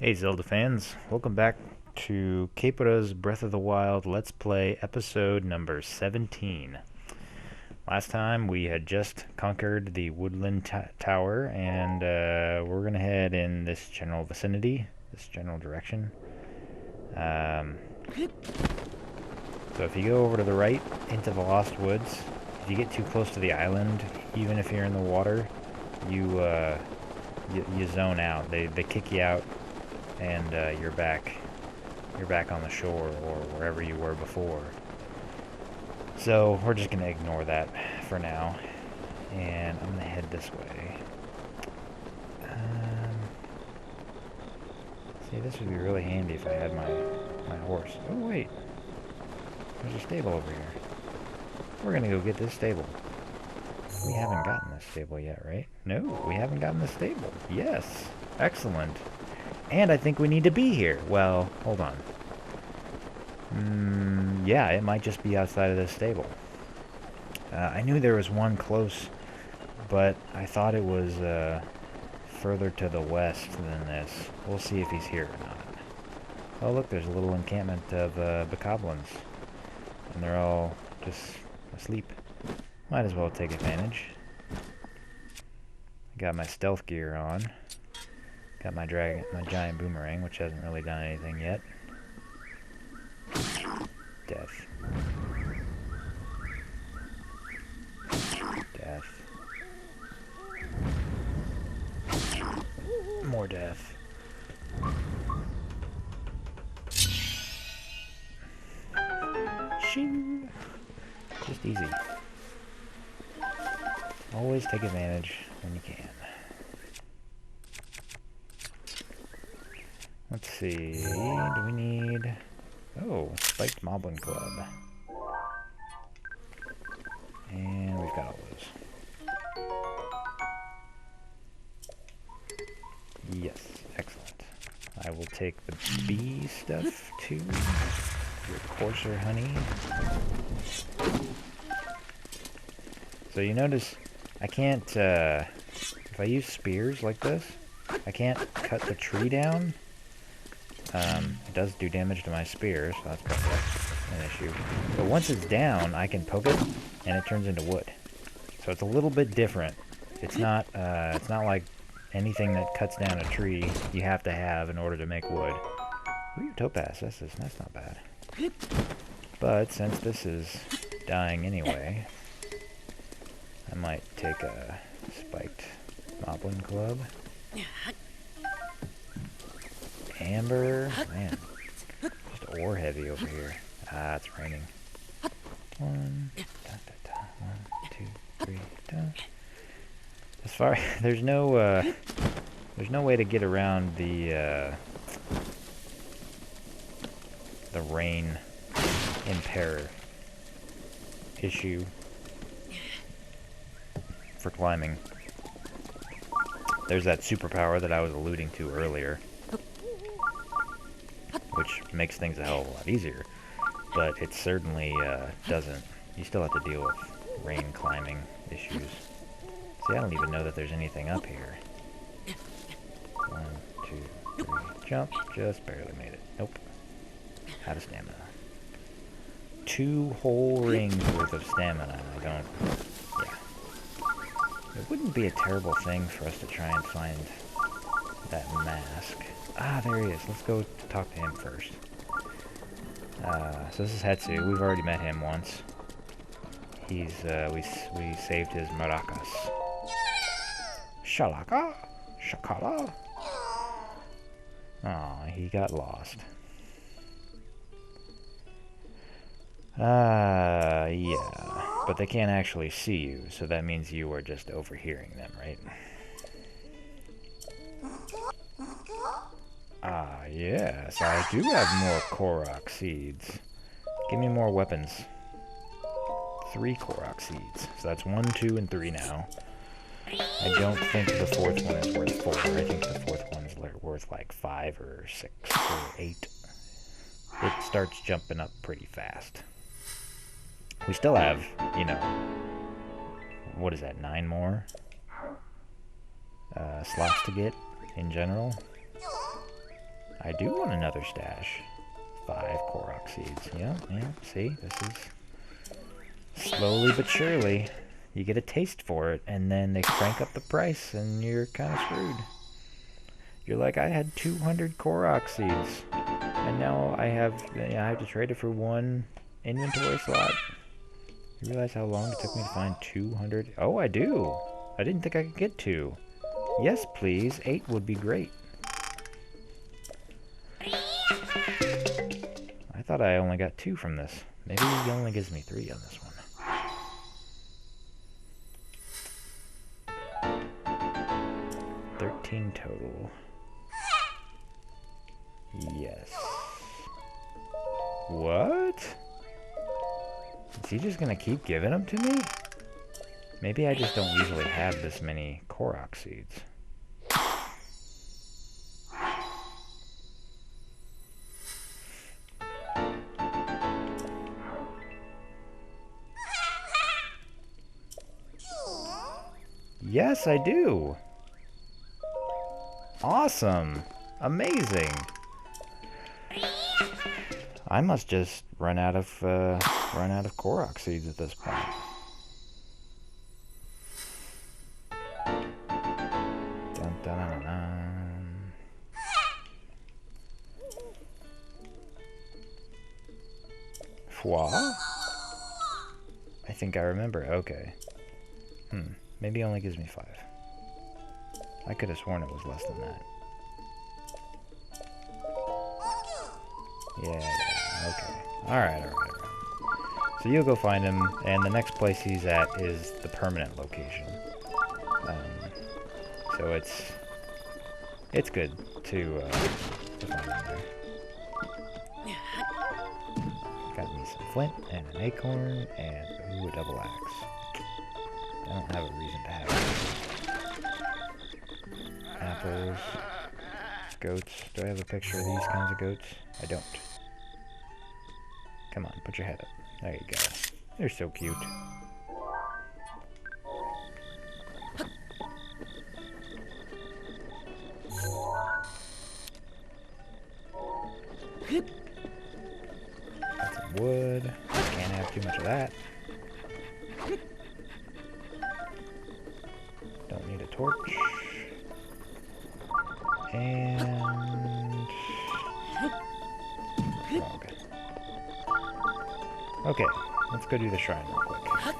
Hey Zelda fans, welcome back to Kaepora's Breath of the Wild Let's Play episode number 17. Last time we had just conquered the woodland tower and we're going to head in this general vicinity, this general direction. So if you go over to the right into the Lost Woods, if you get too close to the island, even if you're in the water, you zone out. They kick you out and you're back on the shore or wherever you were before. So we're just gonna ignore that for now, and I'm gonna head this way. See, this would be really handy if I had my horse. Oh wait, there's a stable over here. We're gonna go get this stable. We haven't gotten this stable yet, right? No, we haven't gotten the stable. Yes, excellent. And I think we need to be here. Well, hold on. Yeah, it might just be outside of this stable. I knew there was one close, but I thought it was further to the west than this. We'll see if he's here or not. Oh, look, there's a little encampment of bokoblins. And they're all just asleep. Might as well take advantage. Got my stealth gear on. Got my giant boomerang, which hasn't really done anything yet. Death. Death. More death. Shing! Just easy. Always take advantage when you can. Let's see, do we need... Oh, Spiked Moblin Club. And we've got all those. Yes, excellent. I will take the bee stuff too. Your coarser honey. So you notice I can't, if I use spears like this, I can't cut the tree down. It does do damage to my spear, so that's probably an issue. But once it's down, I can poke it, and it turns into wood. So it's a little bit different. It's not like anything that cuts down a tree you have to have in order to make wood. Ooh, topaz. That's not bad. But since this is dying anyway, I might take a Spiked Moblin Club. Amber, man, just ore heavy over here. Ah, it's raining. One, two, three, As far there's no way to get around the rain impair issue for climbing. There's that superpower that I was alluding to earlier, which makes things a hell of a lot easier, but it certainly doesn't. You still have to deal with rain climbing issues. See, I don't even know that there's anything up here. 1, 2, 3, jump. Just barely made it. Nope. Out of stamina. 2 whole rings worth of stamina. Yeah. It wouldn't be a terrible thing for us to try and find that mask. Ah, there he is. Let's go talk to him first. So this is Hetsu. We've already met him once. He's, we saved his maracas. Shalaka? Shakala? Aw, he got lost. Yeah. But they can't actually see you, so that means you are just overhearing them, right? Ah, yes, I do have more Korok seeds. Give me more weapons. 3 Korok seeds. So that's 1, 2, and 3 now. I don't think the 4th one is worth 4. I think the 4th one's worth like 5 or 6 or 8. It starts jumping up pretty fast. We still have, you know, what is that, 9 more slots to get in general. I do want another stash. 5 Korok seeds. Yeah, see? This is slowly but surely. You get a taste for it, and then they crank up the price, and you're kind of screwed. You're like, I had 200 Korok seeds, and now I have to trade it for 1 inventory slot. You realize how long it took me to find 200? Oh, I do! I didn't think I could get 2. Yes, please. 8 would be great. I thought I only got 2 from this. Maybe he only gives me 3 on this one. Total. Yes. What? Is he just gonna keep giving them to me? Maybe I just don't usually have this many Korok seeds. Yes, I do. Awesome. Amazing. I must just run out of Korok seeds at this point. Dun, dun, dun, dun. Foie? I think I remember. Okay. Maybe it only gives me 5. I could have sworn it was less than that. Yeah, okay. Alright. So you'll go find him, and the next place he's at is the permanent location. So it's good to find him there. Got me some flint, and an acorn, and a double axe. I don't have a reason to have it. Apples. Goats. Do I have a picture of these kinds of goats? I don't. Come on, put your head up. There you go. They're so cute. Got some wood. Can't have too much of that. Don't need a torch. And... Okay, let's go do the shrine real quick.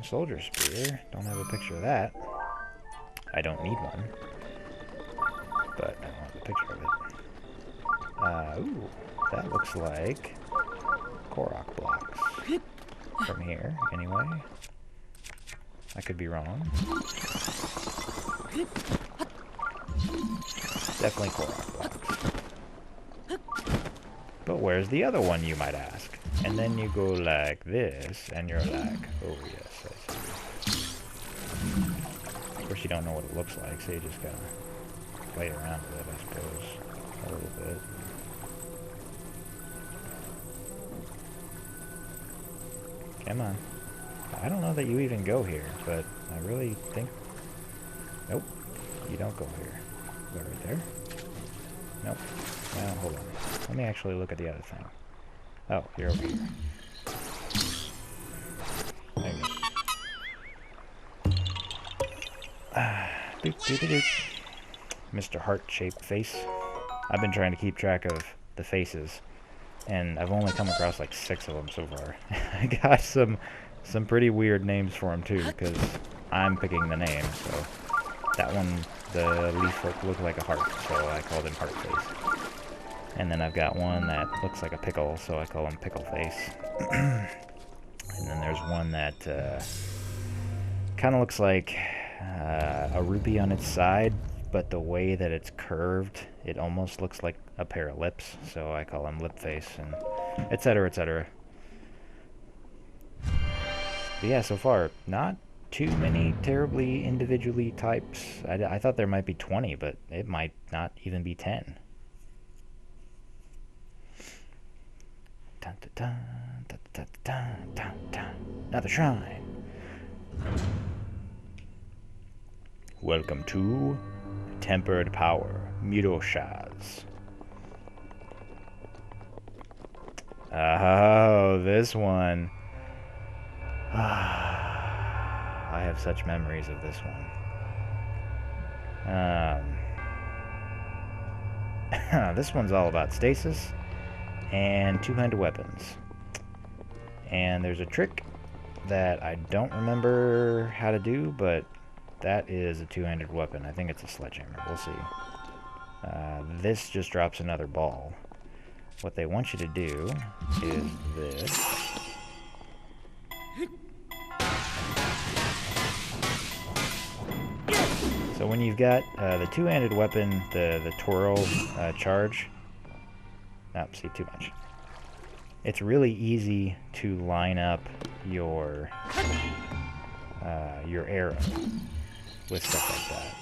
Soldier spear. Don't have a picture of that. I don't need one. But I don't have a picture of it. Ooh, that looks like Korok blocks. From here, anyway. I could be wrong. Definitely Korok blocks. But where's the other one, you might ask? And then you go like this, and you're like, oh yes, I see. Of course you don't know what it looks like, so you just gotta play around with it, I suppose, a little bit. Come on. I don't know that you even go here, but I really think... Nope, you don't go here. Go right there. Nope. Well, hold on. Let me actually look at the other thing. Oh, you're over here. There you go. Doop. Mr. Heart-shaped face. I've been trying to keep track of the faces, and I've only come across like 6 of them so far. I got some pretty weird names for them too, because I'm picking the name. So that one, the leaf folk looked like a heart, so I called him Heart Face. And then I've got one that looks like a pickle, so I call him Pickle Face. And then there's one that kind of looks like a rupee on its side, but the way that it's curved, it almost looks like a pair of lips, so I call him Lip Face, and etc., etc. But yeah, so far, not too many terribly individually types. I thought there might be 20, but it might not even be 10. Dun, dun, dun, dun, dun, dun, dun. Another shrine. Welcome to Tempered Power. Mutoshas. Oh, this one. I have such memories of this one. This one's all about stasis and two-handed weapons. And there's a trick that I don't remember how to do, but that is a two-handed weapon. I think it's a sledgehammer. We'll see. This just drops another ball. What they want you to do is this. So when you've got the two-handed weapon, the twirl charge, see, too much. It's really easy to line up your arrow with stuff like that.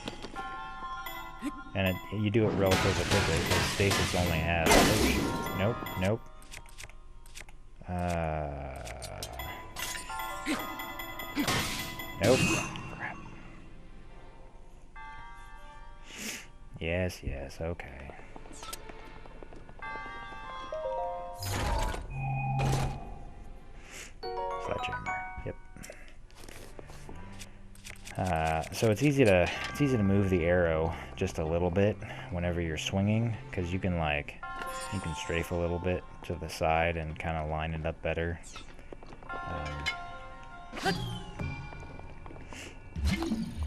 And you do it relatively quickly, because stasis only has... Oh, nope. Nope. Crap. Yes, okay. Sledgehammer. Yep. So it's easy to move the arrow just a little bit whenever you're swinging, because you can strafe a little bit to the side and kind of line it up better.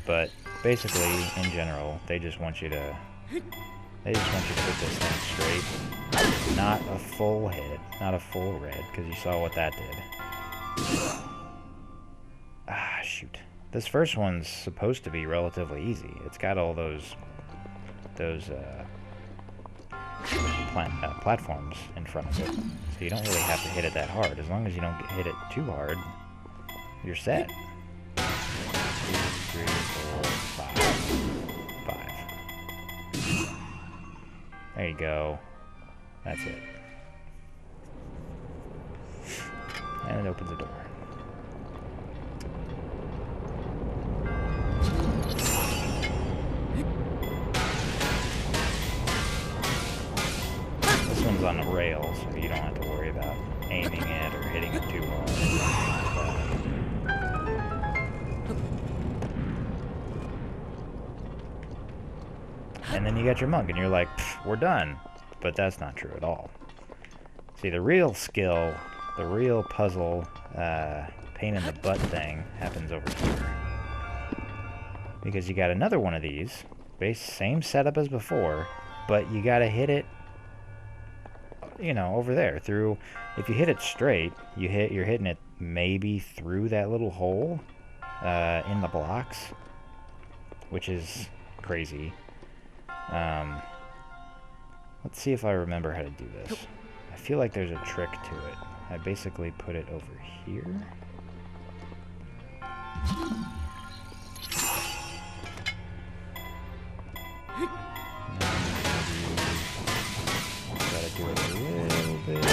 But basically, in general, they just want you to hit this thing straight, not a full hit, not a full red, because you saw what that did. Shoot. This first one's supposed to be relatively easy. It's got all those platforms in front of it, so you don't really have to hit it that hard. As long as you don't hit it too hard, you're set. 2, 3, 4, 5. There you go. That's it. And it opens the door. This one's on the rail, so you don't have to worry about aiming it or hitting it too hard. And then you got your monk, and you're like, we're done. But that's not true at all. See, the real skill, the real puzzle, pain in the butt thing happens over here. Because you got another one of these, same setup as before, but you gotta hit it, over there. If you hit it straight, you're hitting it maybe through that little hole in the blocks, which is crazy. Let's see if I remember how to do this. I feel like there's a trick to it. I basically put it over here. Gotta do it a little bit.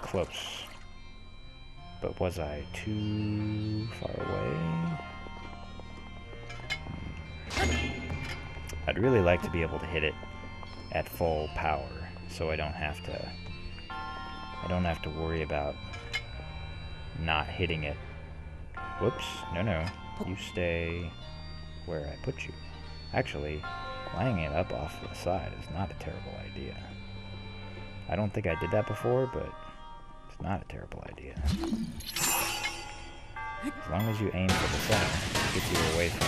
Close. But was I too far away? I'd really like to be able to hit it at full power, so I don't have to worry about not hitting it. Whoops, no, you stay where I put you. Actually, lining it up off to the side is not a terrible idea. I don't think I did that before, but it's not a terrible idea. As long as you aim for the center, it gets you away from...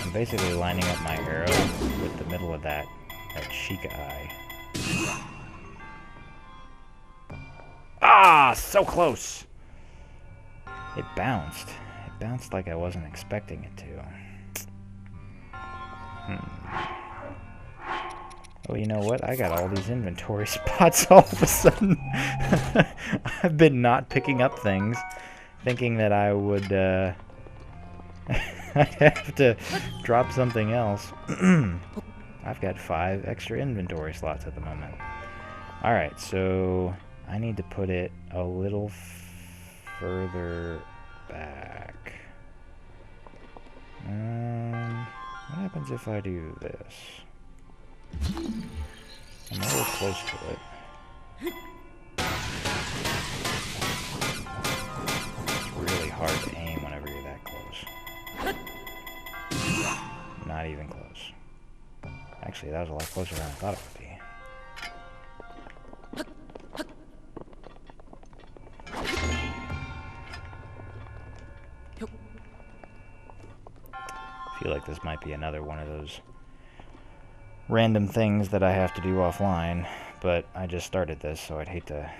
I'm basically lining up my arrow with the middle of that Sheikah eye. So close! It bounced. It bounced like I wasn't expecting it to. Oh, you know what? I got all these inventory spots all of a sudden. I've been not picking up things, thinking that I would, I'd have to drop something else. I've got 5 extra inventory slots at the moment. Alright, so I need to put it a little further back. What happens if I do this? I'm a little close to it. It's really hard to aim whenever you're that close. Not even close. Actually, that was a lot closer than I thought it would be. I feel like this might be another one of those random things that I have to do offline, but I just started this, so I'd hate to...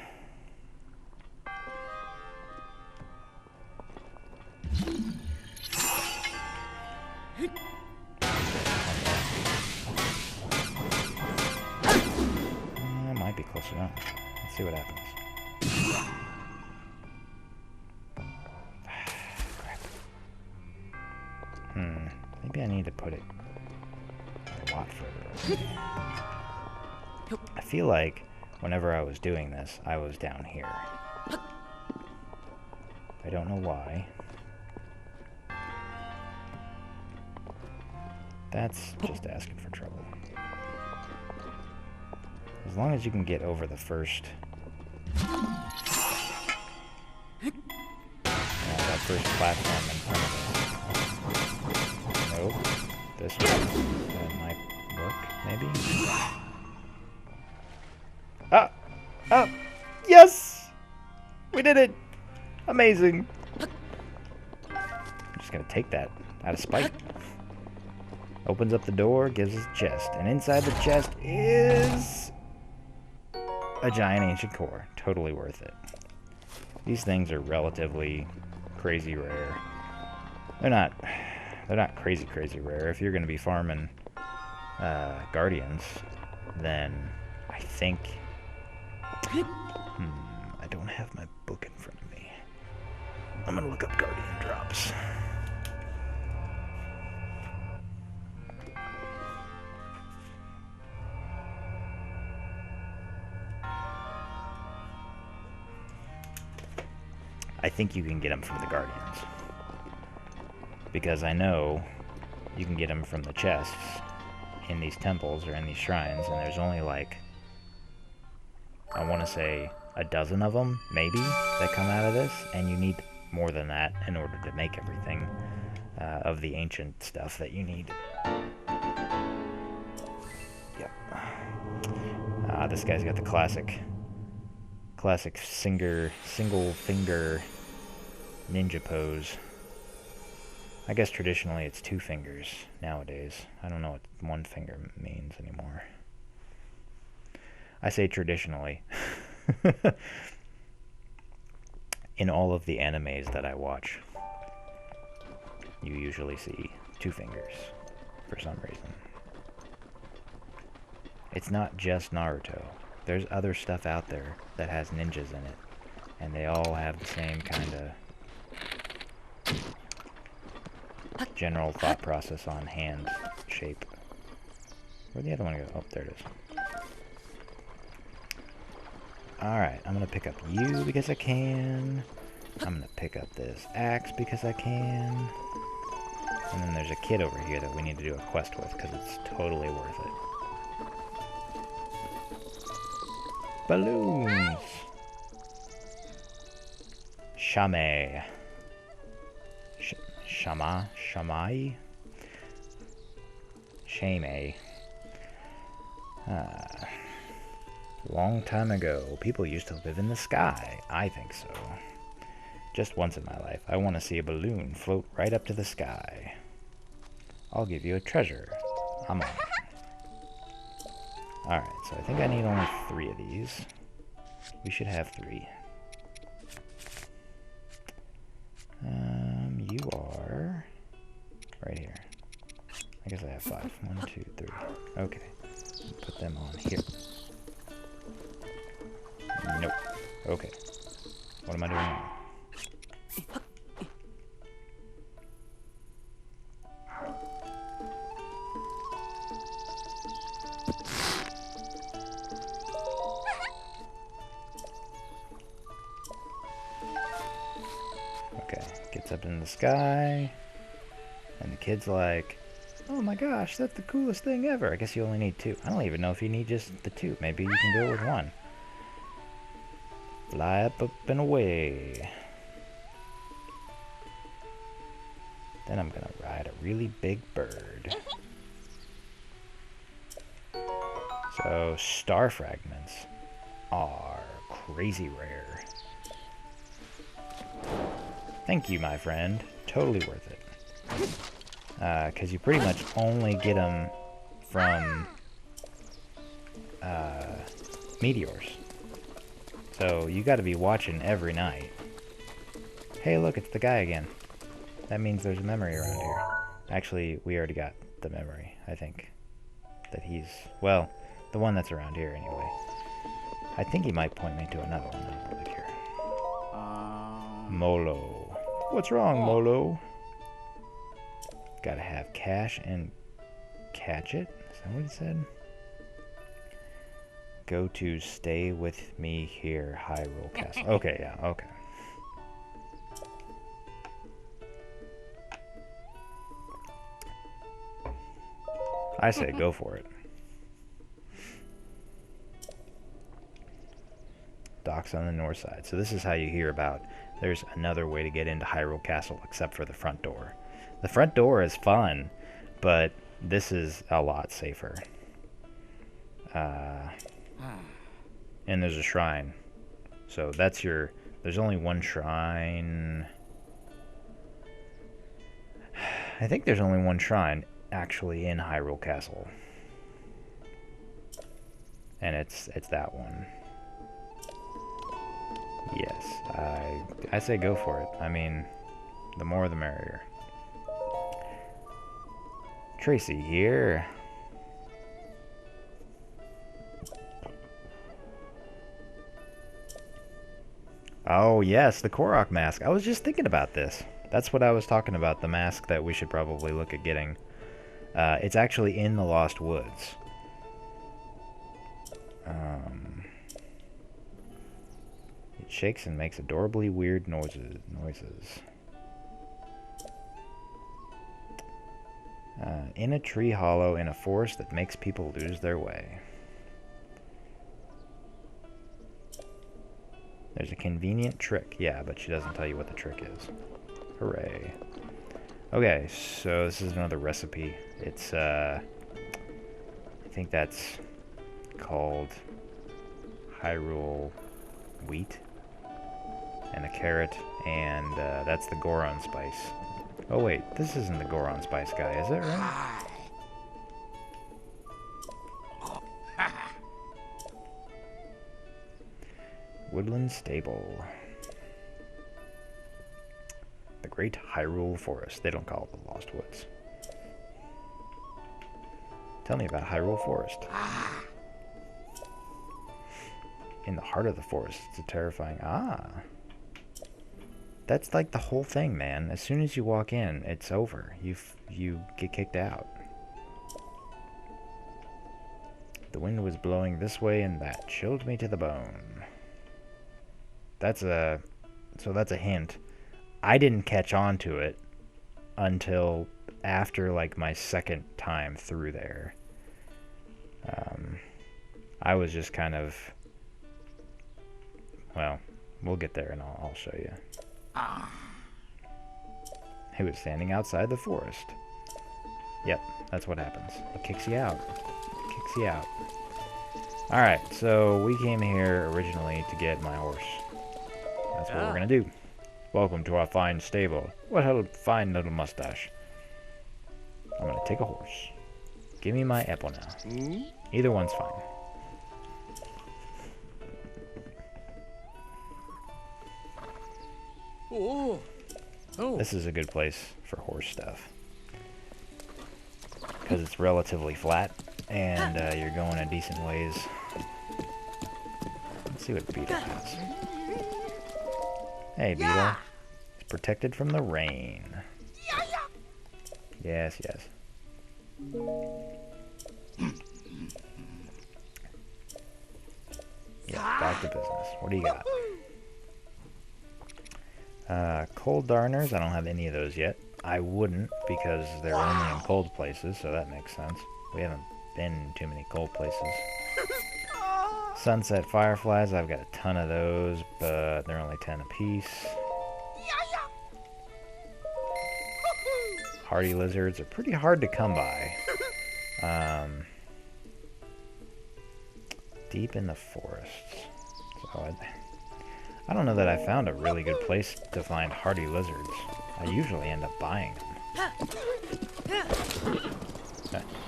might be close enough. Let's see what happens. Maybe I need to put it a lot further away. I feel like whenever I was doing this, I was down here. I don't know why. That's just asking for trouble. As long as you can get over the first... that first platform in front of us. Nope. This one. That might work, maybe? Ah! Ah! Yes! We did it! Amazing! I'm just gonna take that out of spite. Opens up the door, gives us a chest. And inside the chest is... a giant ancient core. Totally worth it. These things are relatively crazy rare. They're not crazy rare. If you're going to be farming guardians, then I think... I don't have my book in front of me. I'm going to look up guardian drops. I think you can get them from the guardians. Because I know you can get them from the chests in these temples or in these shrines, and there's only like, I want to say a dozen of them, maybe, that come out of this, and you need more than that in order to make everything of the ancient stuff that you need. Yep. This guy's got the classic single finger ninja pose. I guess traditionally it's 2 fingers nowadays. I don't know what 1 finger means anymore. I say traditionally. In all of the animes that I watch, you usually see 2 fingers for some reason. It's not just Naruto. There's other stuff out there that has ninjas in it, and they all have the same kind of general thought process on hand shape. Where'd the other one go? Oh, there it is. Alright, I'm gonna pick up you because I can. I'm gonna pick up this axe because I can. And then there's a kid over here that we need to do a quest with because it's totally worth it. Balloons! Shame. Shamai? Shame. Long time ago, people used to live in the sky. I think so. Just once in my life, I want to see a balloon float right up to the sky. I'll give you a treasure. I'm on it. Alright, so I think I need only 3 of these. We should have 3. You are right here. I guess I have 5. 1, 2, 3. Okay. Put them on here. Nope. Okay. What am I doing now? Okay. Gets up in the sky. And the kid's like, oh my gosh, that's the coolest thing ever. I guess you only need 2. I don't even know if you need just the 2. Maybe you can do it with 1. Fly up and away. Then I'm gonna ride a really big bird. So, star fragments are crazy rare. Thank you, my friend. Totally worth it. Because you pretty much only get them from meteors. So you gotta be watching every night. Hey, look, it's the guy again. That means there's a memory around here. Actually, we already got the memory, I think. That he's, well, the one that's around here anyway. I think he might point me to another one. I don't really care. Molo. What's wrong, Molo? Gotta have cash and catch it? Is that what he said? Go to stay with me here, Hyrule Castle. Okay, yeah, okay. I say go for it. Docks on the north side. So this is how you hear about there's another way to get into Hyrule Castle except for the front door. The front door is fun, but this is a lot safer. And there's a shrine. So that's your... There's only one shrine. I think there's only one shrine actually in Hyrule Castle. And it's that one. Yes, I say go for it. I mean, the more the merrier. Tracy here. Oh yes, the Korok mask. I was just thinking about this. That's what I was talking about, the mask that we should probably look at getting. It's actually in the Lost Woods. It shakes and makes adorably weird noises. In a tree hollow in a forest that makes people lose their way. There's a convenient trick. Yeah, but she doesn't tell you what the trick is. Hooray. Okay, so this is another recipe. It's, I think that's called Hyrule wheat. And a carrot, and that's the Goron spice. Oh wait, this isn't the Goron spice guy, is it, right? Woodland Stable. The Great Hyrule Forest. They don't call it the Lost Woods. Tell me about Hyrule Forest. In the heart of the forest, it's a terrifying... That's like the whole thing, man. As soon as you walk in, it's over. You get kicked out. The wind was blowing this way and that, chilled me to the bone. So that's a hint. I didn't catch on to it until after like my second time through there. I was just kind of, well, we'll get there and I'll show you. He was standing outside the forest. Yep, that's what happens. It kicks you out. It kicks you out. Alright, so we came here originally to get my horse. That's what we're gonna do. Welcome to our fine stable. What a fine little mustache. I'm gonna take a horse. Give me my apple now. Either one's fine. Oh. This is a good place for horse stuff. Because it's relatively flat, and you're going a decent ways. Let's see what Beetle has. Hey, Beetle. It's protected from the rain. Yes, yes. Yeah, back to business. What do you got? Cold darners. I don't have any of those yet. I wouldn't, because they're only in cold places, so that makes sense. We haven't been in too many cold places. Sunset fireflies, I've got a ton of those, but they're only 10 apiece. Hardy lizards are pretty hard to come by. Deep in the forests. So I don't know that I found a really good place to find hardy lizards. I usually end up buying them.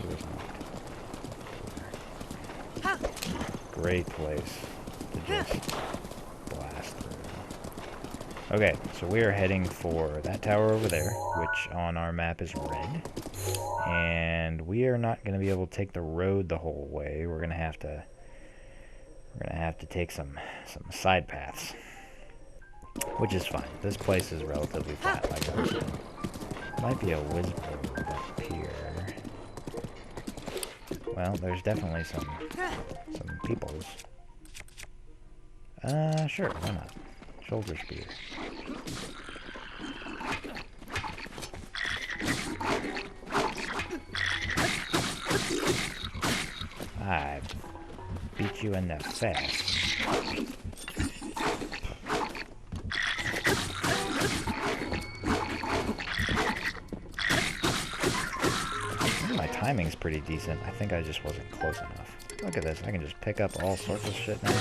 He was not. Great place to just blast through. Okay, so we are heading for that tower over there, which on our map is red. And we are not going to be able to take the road the whole way. We're going to have to take some side paths, which is fine. This place is relatively flat, like I was saying. Might be a whizbird up here. Well, there's definitely some peoples. Sure, why not? Shoulder spear. I beat you in the face. My timing's pretty decent. I think I just wasn't close enough. Look at this. I can just pick up all sorts of shit now.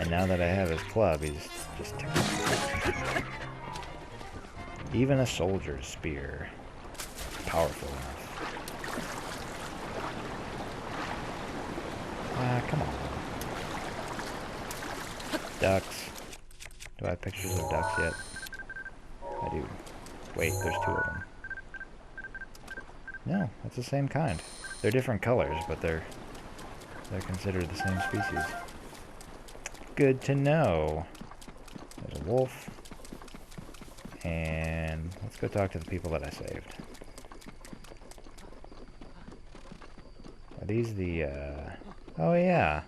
And now that I have his club, he's just terrible. Even a soldier's spear. Powerful enough. Come on. Ducks. Do I have pictures of ducks yet? I do. Wait, there's 2 of them. No, that's the same kind. They're different colors, but they're considered the same species. Good to know. There's a wolf. And let's go talk to the people that I saved. Are these the, oh yeah.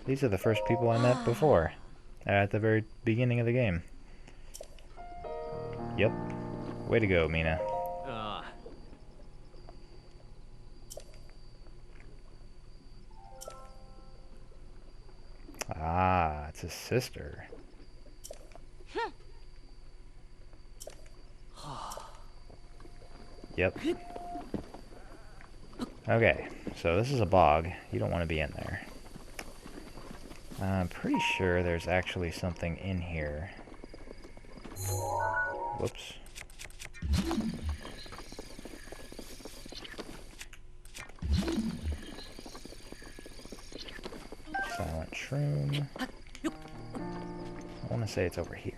These are the first people I met before. At the very beginning of the game. Yep. Way to go, Mina. Ah, it's his sister. Yep. Okay, so this is a bog. You don't want to be in there. I'm pretty sure there's actually something in here. Whoops. Silent shroom. I want to say it's over here.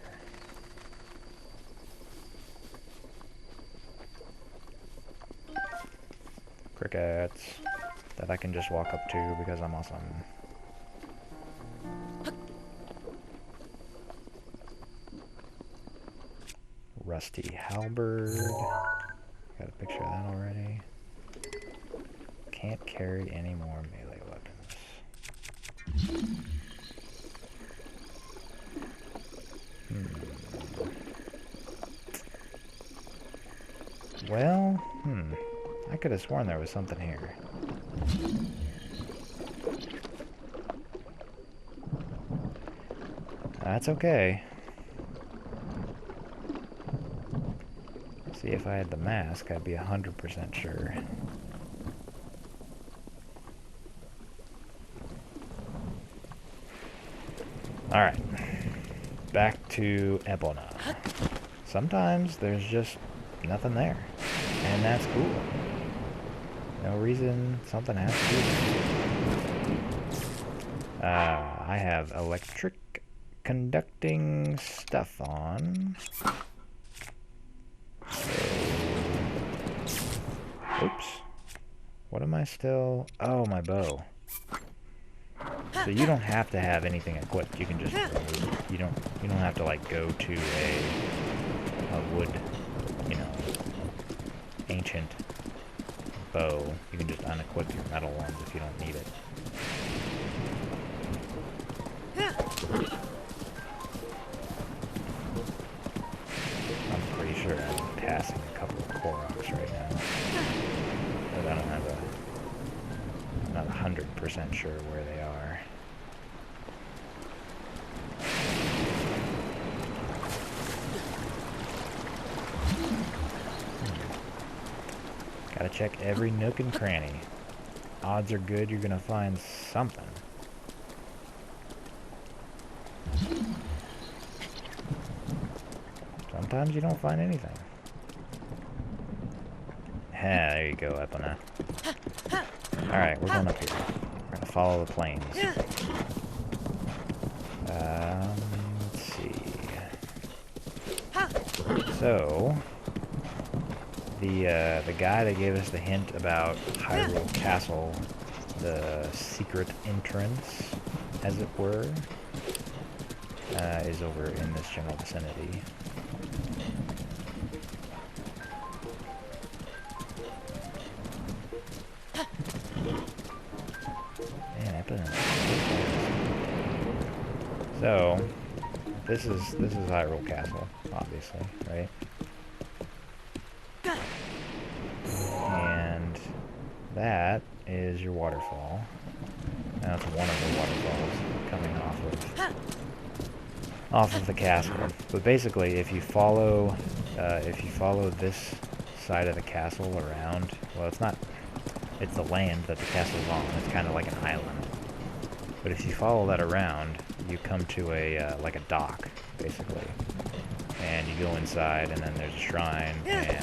Crickets that I can just walk up to because I'm awesome. Rusty halberd. Got a picture of that already. Can't carry any more melee weapons. Well, I could have sworn there was something here. That's okay. See, if I had the mask, I'd be 100% sure. Alright. Back to Epona. Sometimes there's just nothing there. And that's cool. No reason something has to be there. I have electric conducting stuff on. Oops. What am I still... Oh, my bow. So you don't have to have anything equipped. You can just remove it. You don't have to like go to a wood, you know, ancient bow. You can just unequip your metal ones if you don't need it. where they are. Gotta check every nook and cranny. Odds are good you're gonna find something. Sometimes you don't find anything. Yeah, there you go, Epona. Alright, we're going up here. We're gonna follow the plains. Let's see. So, the guy that gave us the hint about Hyrule Castle, the secret entrance, as it were, is over in this general vicinity. So, this is Hyrule Castle, obviously, right? And that is your waterfall. Now it's one of the waterfalls coming off of the castle. But basically, if you follow this side of the castle around, well, it's the land that the castle's on. It's kind of like an island. But if you follow that around, you come to like a dock, basically. And you go inside, and then there's a shrine, and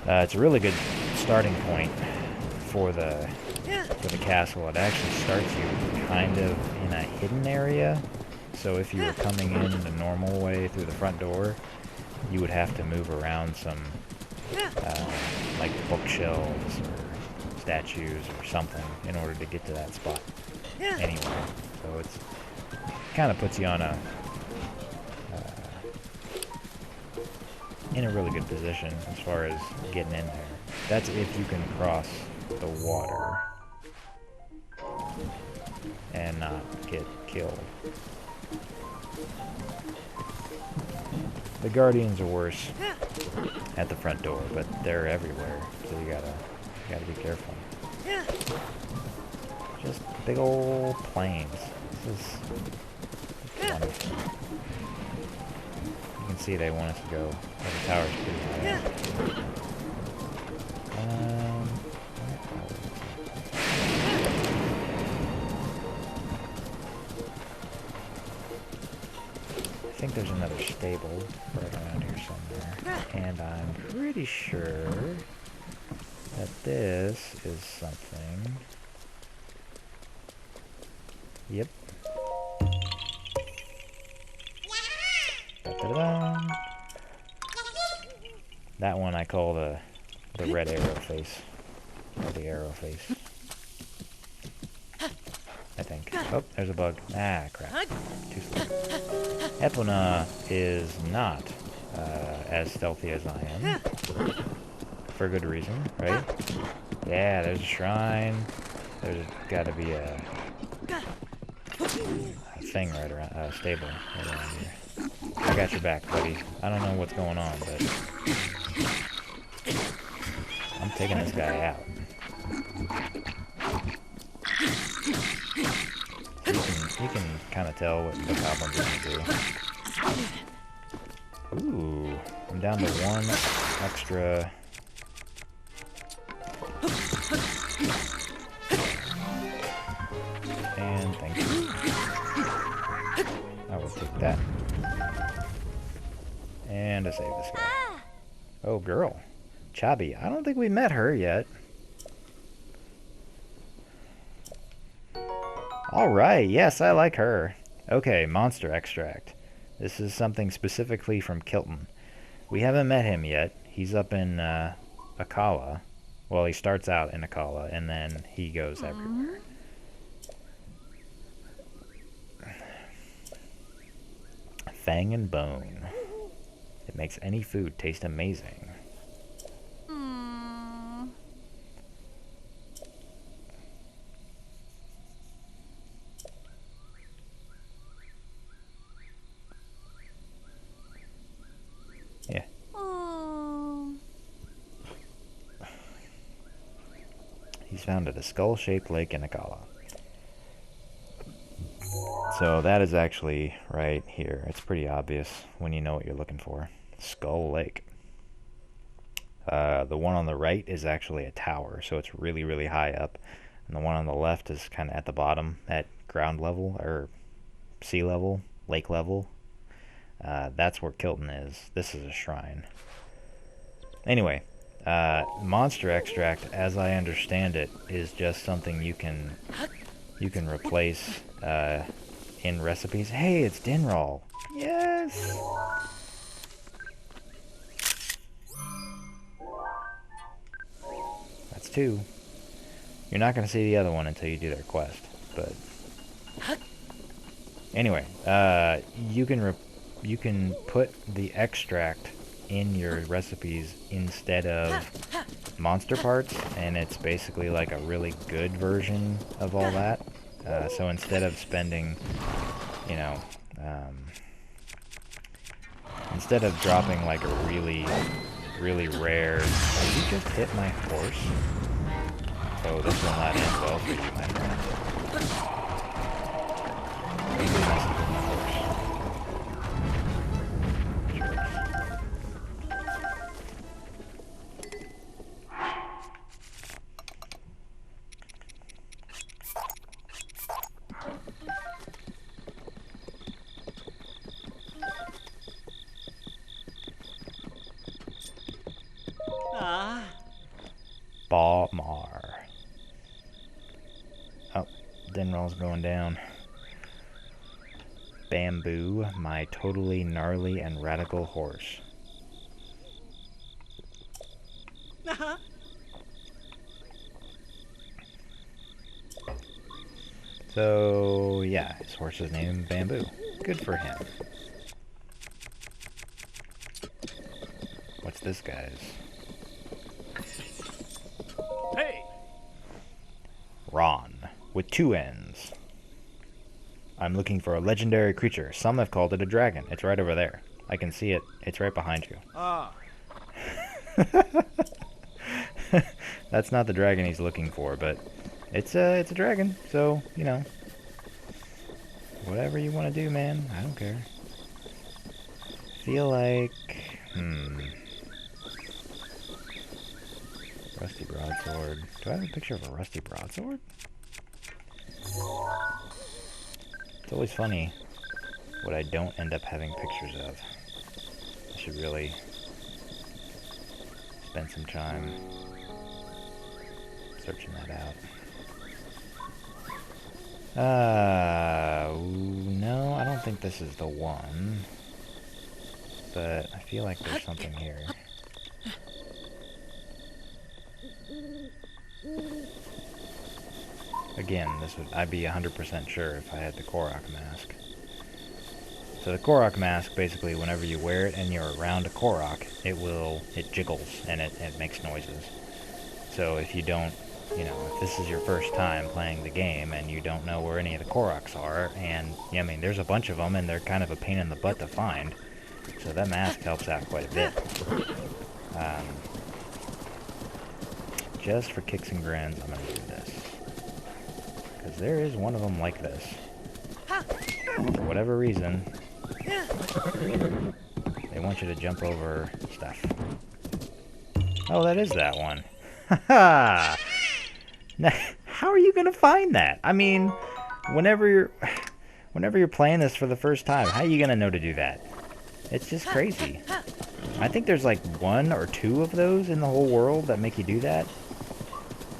it's a really good starting point for the castle. It actually starts you kind of in a hidden area. So if you were coming in the normal way through the front door, you would have to move around some like bookshelves or statues or something in order to get to that spot. Anyway, so it kind of puts you on in a really good position as far as getting in there. That's if you can cross the water and not get killed. The Guardians are worse at the front door, but they're everywhere, so you gotta be careful. Just big old plains. This is wonderful. You can see they want us to go. Oh, the tower's pretty high up. I think there's another stable right around here somewhere. And I'm pretty sure that this is something. Yep. Da-da-da. That one I call the red arrow face. Or the arrow face. I think. Oh, there's a bug. Ah, crap. Too slow. Epona is not as stealthy as I am. For good reason, right? Yeah, there's a shrine. There's gotta be a thing right around, stable right around here. I got your back, buddy. I don't know what's going on, but I'm taking this guy out. You can kind of tell what the goblin's gonna do. Ooh, I'm down to one extra. And thank you. I will take that. And I save this guy. Oh, girl. Chabi. I don't think we met her yet. Alright, yes, I like her. Okay, monster extract. This is something specifically from Kilton. We haven't met him yet. He's up in Akala. Well, he starts out in Akala, and then he goes everywhere. Fang and bone. It makes any food taste amazing. Yeah. He's found at a skull-shaped lake in Akala. So that is actually right here. It's pretty obvious when you know what you're looking for. Skull Lake. The one on the right is actually a tower, so it's really, really high up. And the one on the left is kind of at the bottom, at ground level, or sea level, lake level. That's where Kilton is. This is a shrine. Anyway, monster extract, as I understand it, is just something you can replace in recipes. Hey, it's Dinroll. Yes. That's 2. You're not gonna see the other one until you do their quest, but anyway, you can put the extract in your recipes instead of monster parts, and it's basically like a really good version of all that. So instead of spending, you know, instead of dropping like a really, really rare... Did you just hit my horse? Oh, this will not end well for you, my friend. Maybe messing with my horse. Balmar. Oh, Dinroll's going down. Bamboo, my totally gnarly and radical horse. So, yeah, his horse is named Bamboo. Good for him. What's this guy's? Hey! Ron, with 2 N's. I'm looking for a legendary creature. Some have called it a dragon. It's right over there. I can see it. It's right behind you. Ah. That's not the dragon he's looking for, but it's a dragon, so, you know. Whatever you want to do, man. I don't care. Feel like... Rusty broadsword. Do I have a picture of a rusty broadsword? It's always funny what I don't end up having pictures of. I should really spend some time searching that out. No, I don't think this is the one. But I feel like there's something here. Again, I'd be 100% sure if I had the Korok mask. So the Korok mask, basically, whenever you wear it and you're around a Korok, it jiggles and it makes noises. So if you don't, if this is your first time playing the game and you don't know where any of the Koroks are, and, I mean, there's a bunch of them and they're kind of a pain in the butt to find, so that mask helps out quite a bit. Just for kicks and grins, I'm going to do this. Because there is one of them like this. For whatever reason, they want you to jump over stuff. Oh, that is that one. Haha! Now, how are you going to find that? I mean, whenever you're playing this for the first time, how are you going to know to do that? It's just crazy. I think there's like 1 or 2 of those in the whole world that make you do that.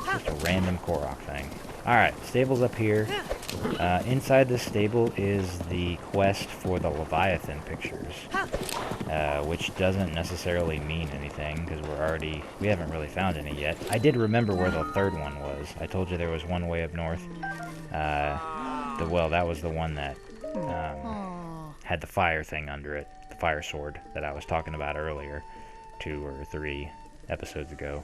Just a random Korok thing. Alright, stable's up here. Inside this stable is the quest for the Leviathan pictures. Which doesn't necessarily mean anything, because we haven't really found any yet. I did remember where the 3rd one was. I told you there was one way up north. Well, that was the one that had the fire thing under it. The fire sword that I was talking about earlier. 2 or 3 episodes ago.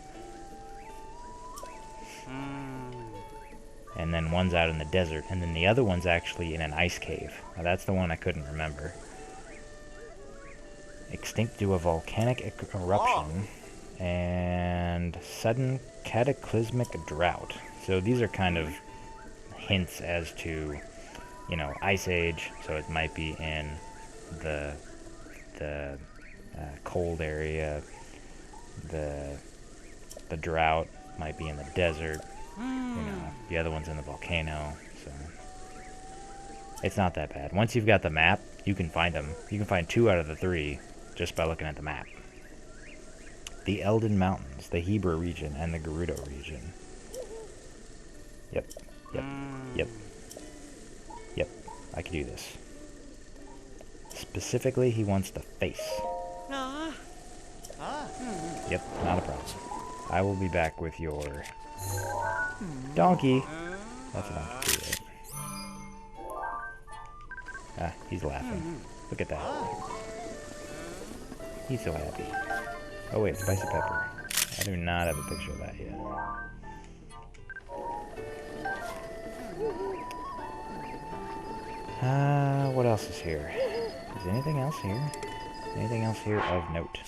And then one's out in the desert, and then the other one's actually in an ice cave. Now that's the one I couldn't remember. Extinct due to a volcanic eruption and sudden cataclysmic drought. So these are kind of hints as to you know, Ice Age, so it might be in the cold area. The drought might be in the desert. You know, the other one's in the volcano, so it's not that bad. Once you've got the map, you can find them. You can find 2 out of the 3 just by looking at the map. The Eldon Mountains, the Hebra region, and the Gerudo region. Yep, yep, yep, yep, I can do this. Specifically, he wants the face. Yep, not a problem. I will be back with your donkey. That's a donkey too, right? Ah, he's laughing. Look at that. He's so happy. Oh wait, spicy pepper. I do not have a picture of that yet. What else is here? Is anything else here? Anything else here of note?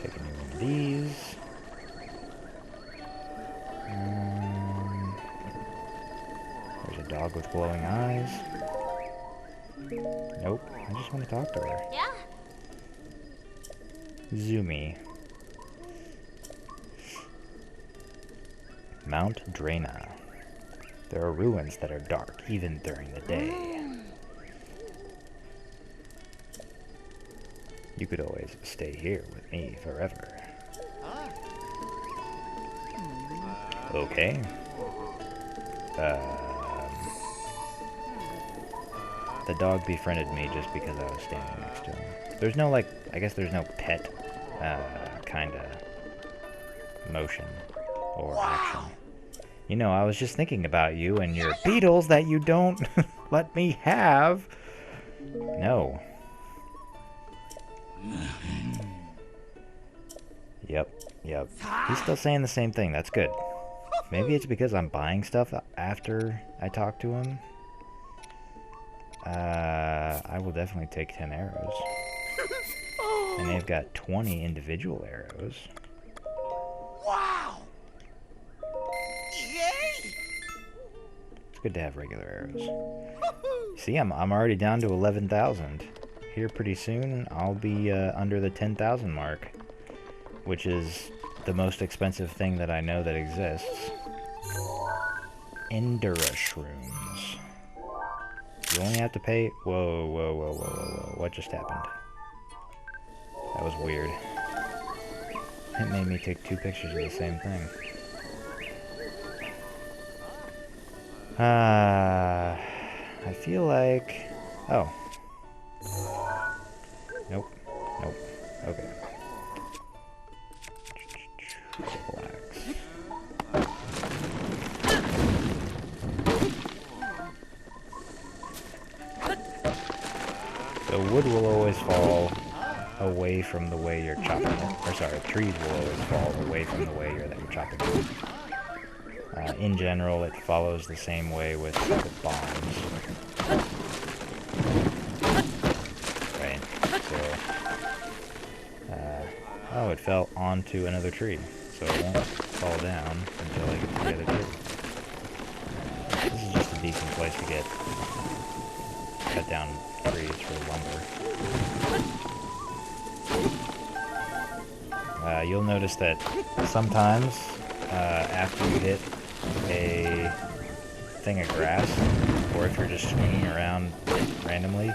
Take a new one of these. There's a dog with glowing eyes. Nope, I just want to talk to her. Yeah. Zumi. Mount Drena. There are ruins that are dark even during the day. You could always stay here with me forever. Okay. The dog befriended me just because I was standing next to him. There's no, like, I guess there's no pet, kind of motion or action. You know, I was just thinking about you and your beetles that you don't let me have. No. Yep, yep. He's still saying the same thing. That's good. Maybe it's because I'm buying stuff after I talk to him. I will definitely take 10 arrows. And they've got 20 individual arrows. Wow! Yay! It's good to have regular arrows. See, I'm already down to 11,000. Here pretty soon, I'll be under the 10,000 mark, which is the most expensive thing that I know that exists. Endura shrooms. You only have to pay... Whoa, whoa, whoa, whoa, whoa, whoa. What just happened? That was weird. It made me take 2 pictures of the same thing. I feel like... Oh. Nope. Nope. Okay. Relax. So wood will always fall away from the way you're chopping it. Or sorry, trees will always fall away from the way that you're chopping it. In general, it follows the same way with bombs. Right, so... oh, it fell onto another tree. So it won't fall down until I get to the other tree. This is just a decent place to get cut down trees for lumber. You'll notice that sometimes after you hit a thing of grass, or if you're just swinging around randomly,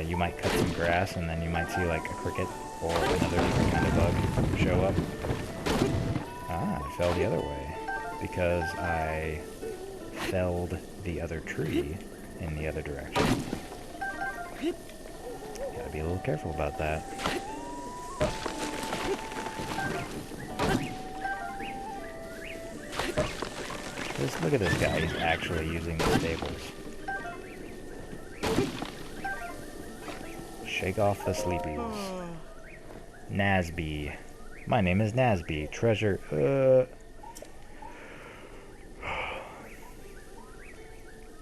you might cut some grass and then you might see like a cricket or another different kind of bug show up. Ah, it fell the other way because I felled the other tree in the other direction. Gotta be a little careful about that. Just look at this guy, he's actually using the stables. Shake off the sleepies. Nasby. My name is Nasby. Treasure.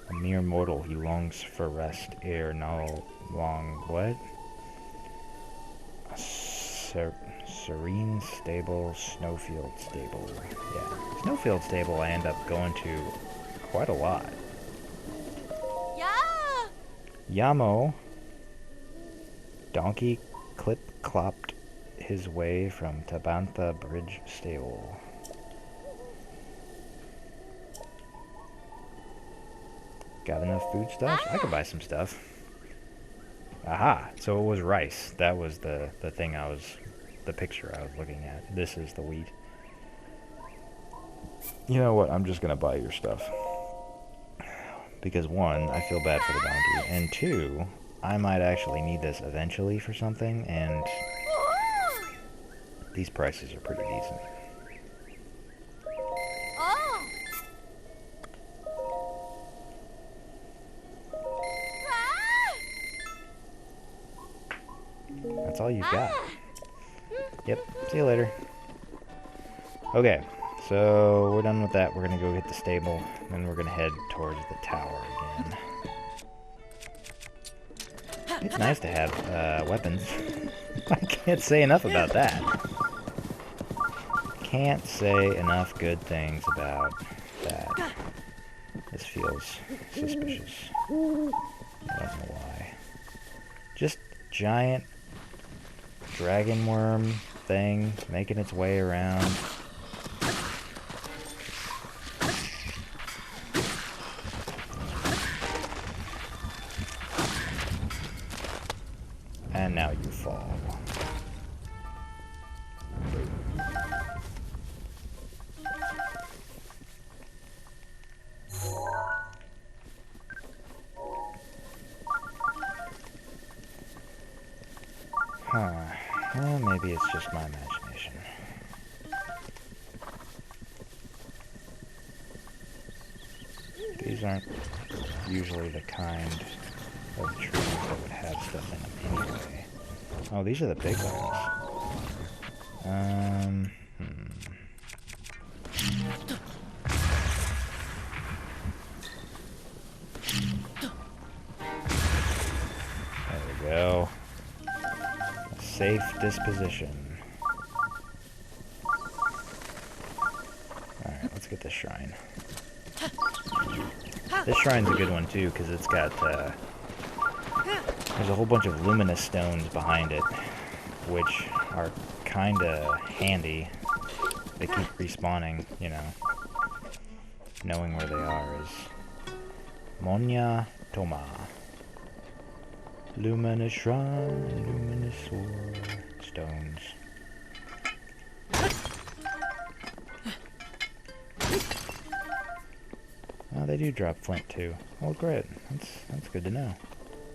A mere mortal, he longs for rest ere no long. What? Serene Stable, Snowfield Stable. Yeah, Snowfield Stable I end up going to quite a lot. Yeah. Yamo, donkey clip-clopped his way from Tabantha Bridge Stable. Got enough foodstuffs? I could buy some stuff. Aha! So it was rice. That was the thing the picture I was looking at. This is the wheat. You know what? I'm just gonna buy your stuff. Because one, I feel bad for the donkey, and two, I might actually need this eventually for something, and these prices are pretty decent. Oh. That's all you've got. Yep, see you later. Okay, so we're done with that. We're gonna go get the stable, and then we're gonna head towards the tower again. It's nice to have weapons. I can't say enough about that. Can't say enough good things about that. This feels suspicious. I don't know why. Just giant dragon worm thing making its way around. And now you fall. Huh. Well, maybe it's just my imagination. These aren't usually the kind of trees that would have stuff in them anyway. Oh, these are the big ones. There we go. Safe disposition. Alright, let's get this shrine. This shrine's a good one too, because it's got, there's a whole bunch of luminous stones behind it, which are kinda handy. They keep respawning, you know. Knowing where they are is Monya Toma. Luminous shrine, luminous sword, stones. Oh, they do drop flint too. Oh, great. That's good to know.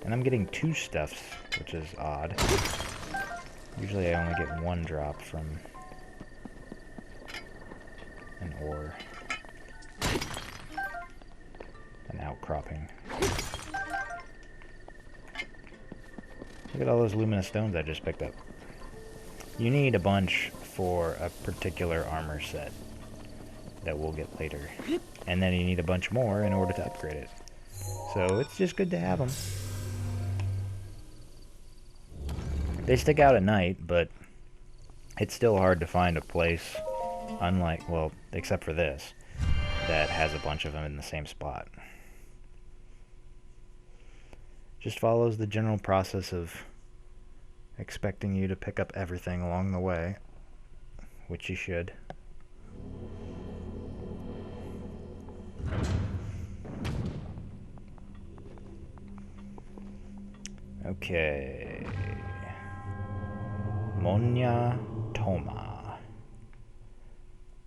And I'm getting 2 stuffs, which is odd. Usually I only get 1 drop from an ore. An outcropping. Look at all those luminous stones I just picked up. You need a bunch for a particular armor set that we'll get later. And then you need a bunch more in order to upgrade it. So it's just good to have them. They stick out at night, but it's still hard to find a place, unlike, well, except for this, that has a bunch of them in the same spot. Just follows the general process of expecting you to pick up everything along the way, which you should. Okay. Monya Toma.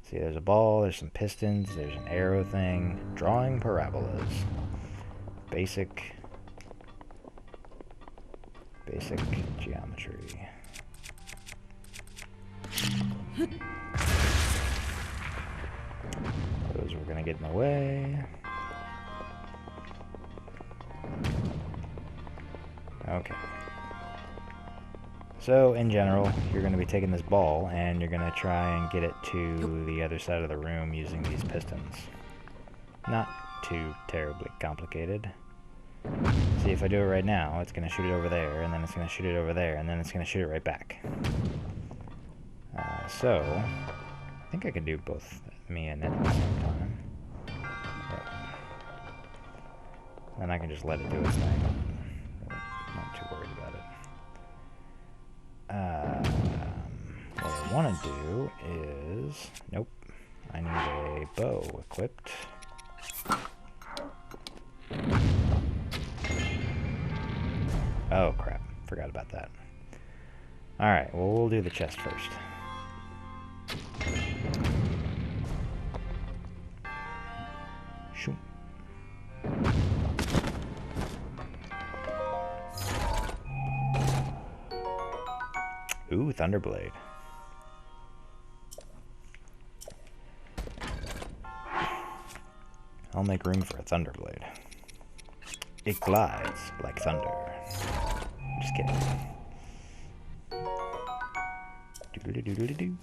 See, there's a ball, there's some pistons, there's an arrow thing. Drawing parabolas. Basic geometry. Those were gonna get in the way. Okay. So, in general, you're going to be taking this ball, and you're going to try and get it to the other side of the room using these pistons. Not too terribly complicated. See, if I do it right now, it's going to shoot it over there, and then it's going to shoot it over there, and then it's going to shoot it right back. So, I think I could do both me and it at the same time. But then I can just let it do its thing. I'm not too worried about it. What I want to do is... Nope. I need a bow equipped. Oh, crap. Forgot about that. Alright, well, we'll do the chest first. Shoot. Ooh, Thunderblade. I'll make room for a Thunderblade. It glides like thunder. Just kidding. Doodle-doo-doo-doo-doo.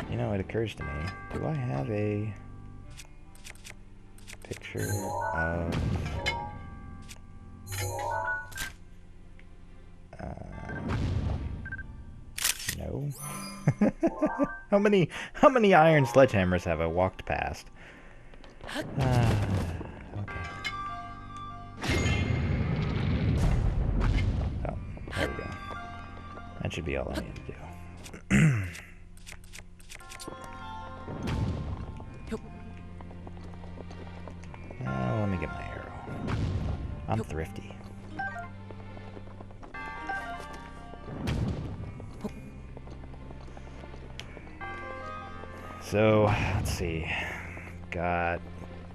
You know, it occurs to me, do I have a picture of... no? How many iron sledgehammers have I walked past? Okay. Oh, there we go. That should be all I need to do. Let me get my arrow. I'm thrifty. So, let's see. Got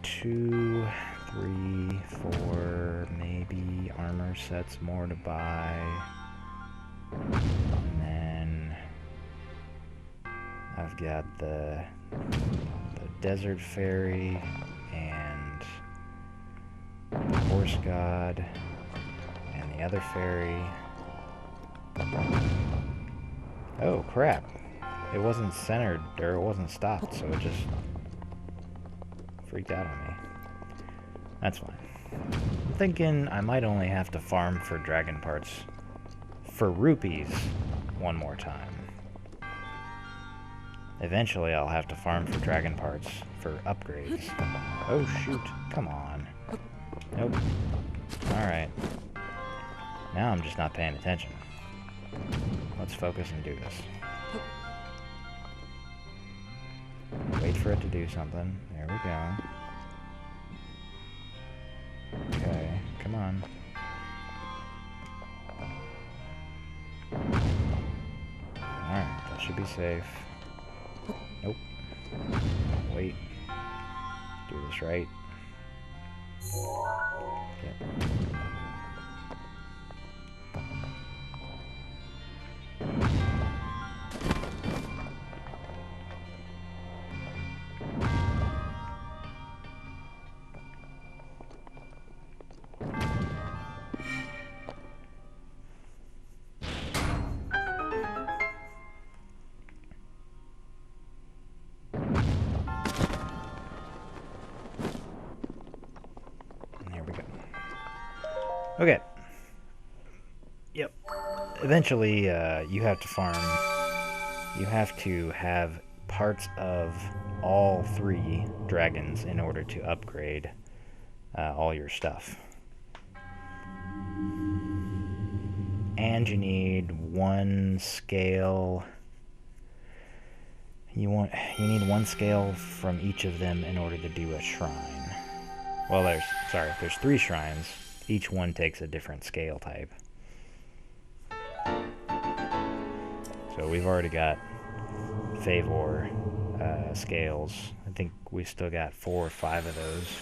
2, 3, 4, maybe armor sets more to buy. And then I've got the desert fairy and the horse god and the other fairy. Oh crap. It wasn't centered, or it wasn't stopped, so it just freaked out on me. That's fine. I'm thinking I might only have to farm for dragon parts for rupees one more time. Eventually I'll have to farm for dragon parts for upgrades. Oh shoot, come on. Nope. Alright. Now I'm just not paying attention. Let's focus and do this. Wait for it to do something. There we go. Okay, come on. Alright, that should be safe. Nope. Wait. Do this right. Yep. Okay. Yep. Eventually, you have to farm. You have to have parts of all 3 dragons in order to upgrade all your stuff. And you need 1 scale. You need 1 scale from each of them in order to do a shrine. Well, there's 3 shrines. Each one takes a different scale type. So we've already got Favor scales. I think we still got 4 or 5 of those.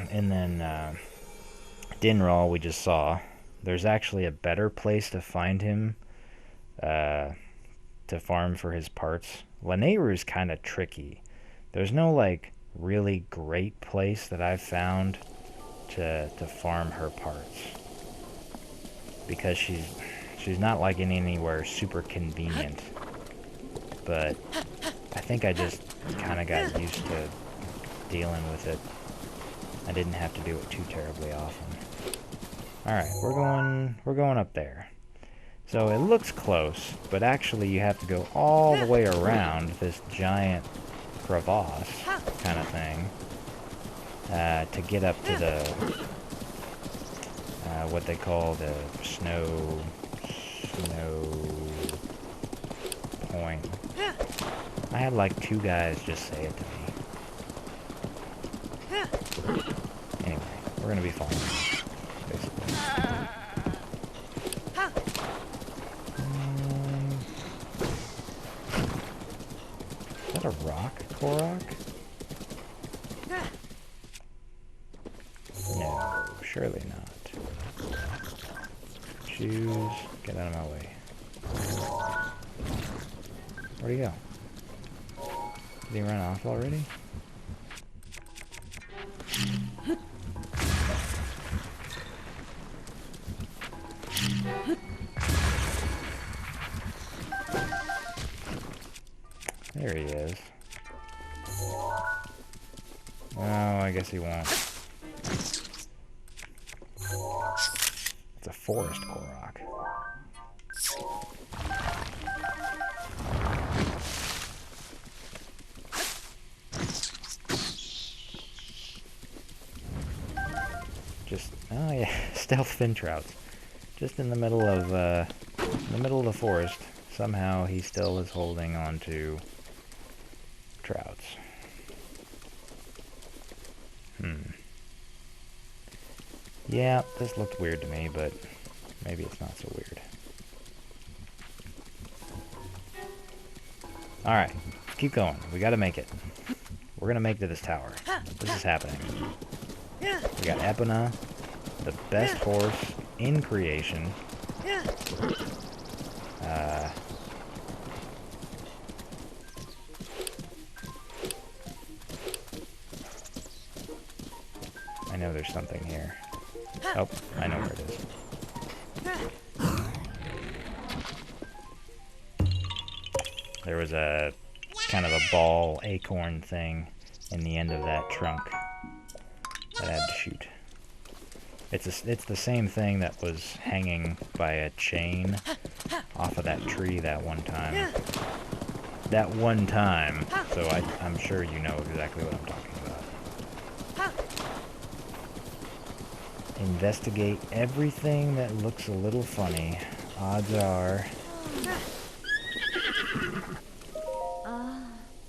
And then Dinral we just saw. There's actually a better place to find him to farm for his parts. Lanayru's kind of tricky. There's no like really great place that I've found to farm her parts, because she's not like in anywhere super convenient, but I think I just kind of got used to dealing with it. I didn't have to do it too terribly often. Alright, we're going up there. So it looks close, but actually you have to go all the way around this giant crevasse kind of thing to get up to the what they call the snow point. I had like 2 guys just say it to me. Anyway, we're gonna be fine, basically. Is that a rock, Korok? No, surely not. Shoes, get out of my way. Where'd he go? Did he run off already? There he is. Oh, I guess he won't. It's a forest Korok. Oh yeah, stealth fin trouts. Just in the middle of the forest. Somehow he still is holding on to trouts. Yeah, this looked weird to me, but maybe it's not so weird. Alright, keep going. We gotta make it. We're gonna make it to this tower. This is happening. We got Epona, the best horse in creation. I know there's something here. Oh, I know where it is. There was a kind of a ball acorn thing in the end of that trunk that I had to shoot. It's the same thing that was hanging by a chain off of that tree that one time. That one time. So I'm sure you know exactly what I'm talking about. Investigate everything that looks a little funny. Odds are...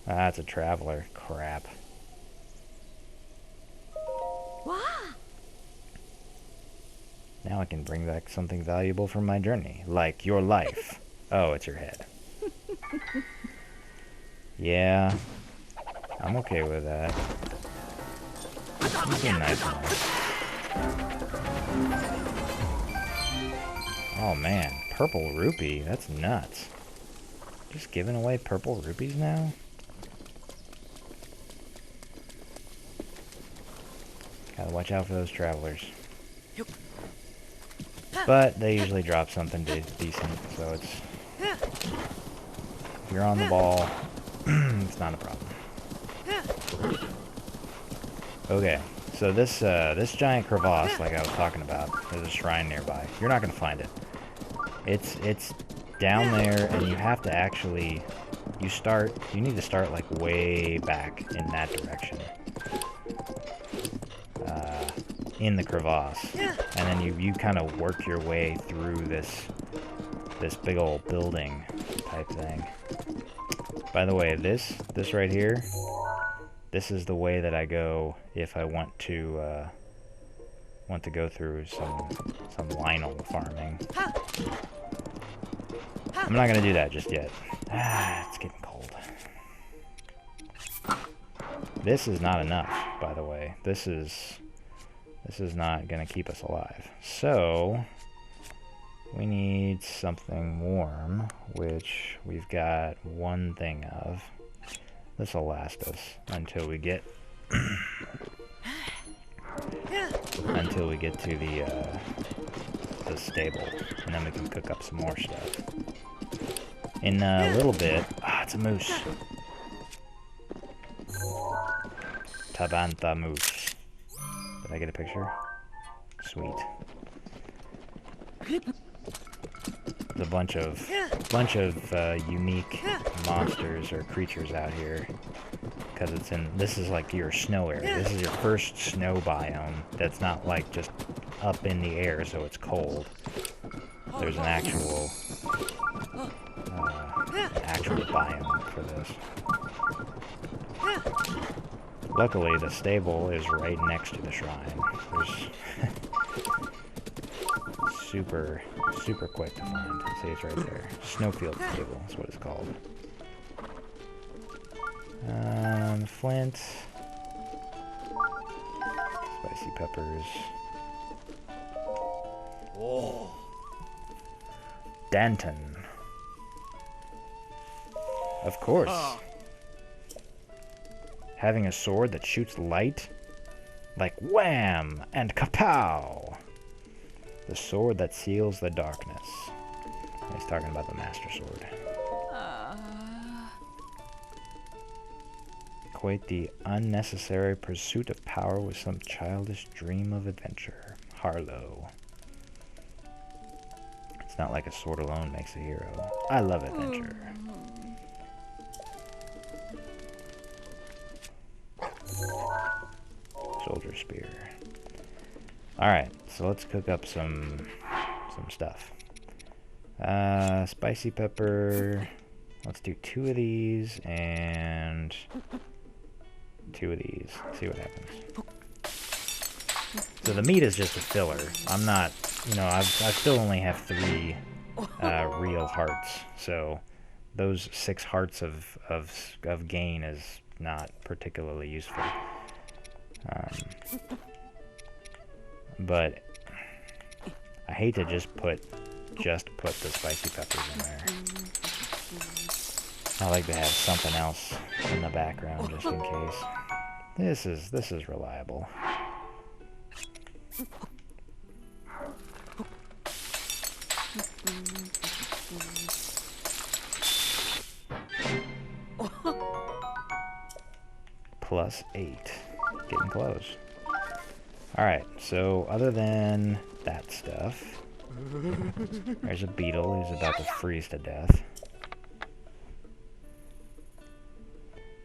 That's a traveler. Crap. Now I can bring back something valuable from my journey, like your life. Oh, it's your head. Yeah, I'm okay with that. You seem nice enough. Oh man, purple rupee, that's nuts. Just giving away purple rupees now? Gotta watch out for those travelers. But they usually drop something decent, so it's... If you're on the ball, it's not a problem. Okay, so this giant crevasse, like I was talking about, there's a shrine nearby. You're not gonna find it. It's down there, and you have to actually... You need to start, like, way back in that direction. In the crevasse, and then you kind of work your way through this big old building type thing. By the way, this right here, this is the way that I go if I want to go through some Lionel farming. I'm not gonna do that just yet. It's getting cold. This is not enough, by the way. This is not going to keep us alive. So, we need something warm, which we've got one thing of. This will last us until we get... until we get to the stable. And then we can cook up some more stuff. In a little bit... it's a moose. Tabantha moose. Did I get a picture? Sweet. There's a bunch of unique monsters or creatures out here. Because it's in, this is like your snow area. This is your first snow biome that's not like just up in the air so it's cold. There's an actual biome for this. Luckily, the stable is right next to the shrine. There's super quick to find. See, it's right there. Snowfield stable is what it's called. Flint. Spicy peppers. Oh. Danton. Of course. Having a sword that shoots light? Like wham! And kapow! The sword that seals the darkness. He's talking about the Master Sword. Equate the unnecessary pursuit of power with some childish dream of adventure. Harlow. It's not like a sword alone makes a hero. I love adventure. Soldier spear. Alright, so let's cook up some stuff. Spicy pepper. Let's do 2 of these and 2 of these. See what happens. So the meat is just a filler. I'm not, you know, I still only have 3 real hearts. So those 6 hearts of gain is not particularly useful. But I hate to just put the spicy peppers in there. I like to have something else in the background just in case. This is reliable. +8. Getting close. Alright, so other than that stuff, there's a beetle who's about to freeze to death.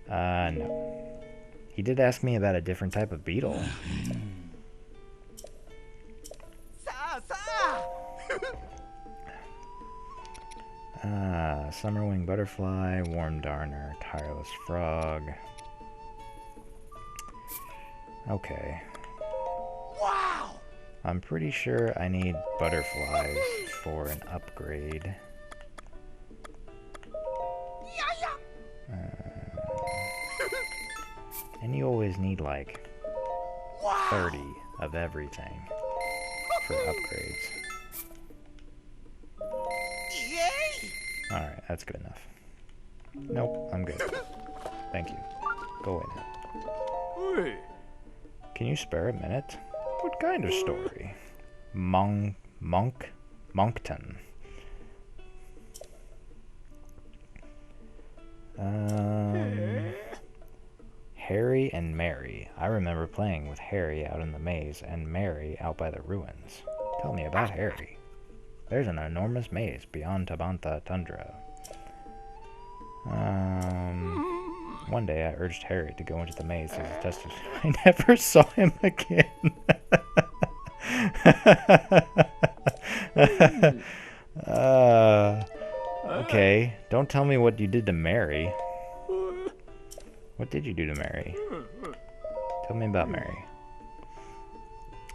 No. He did ask me about a different type of beetle. Summerwing butterfly, warm darner, tireless frog. Okay. Wow! I'm pretty sure I need butterflies for an upgrade. And you always need like 30 of everything for upgrades. Alright, that's good enough. Nope, I'm good. Thank you. Go away now. Can you spare a minute? What kind of story? Moncton. Harry and Mary. I remember playing with Harry out in the maze and Mary out by the ruins. Tell me about Harry. There's an enormous maze beyond Tabantha Tundra. One day I urged Harry to go into the maze as a test of... I never saw him again. Okay, don't tell me what you did to Mary. What did you do to Mary? Tell me about Mary.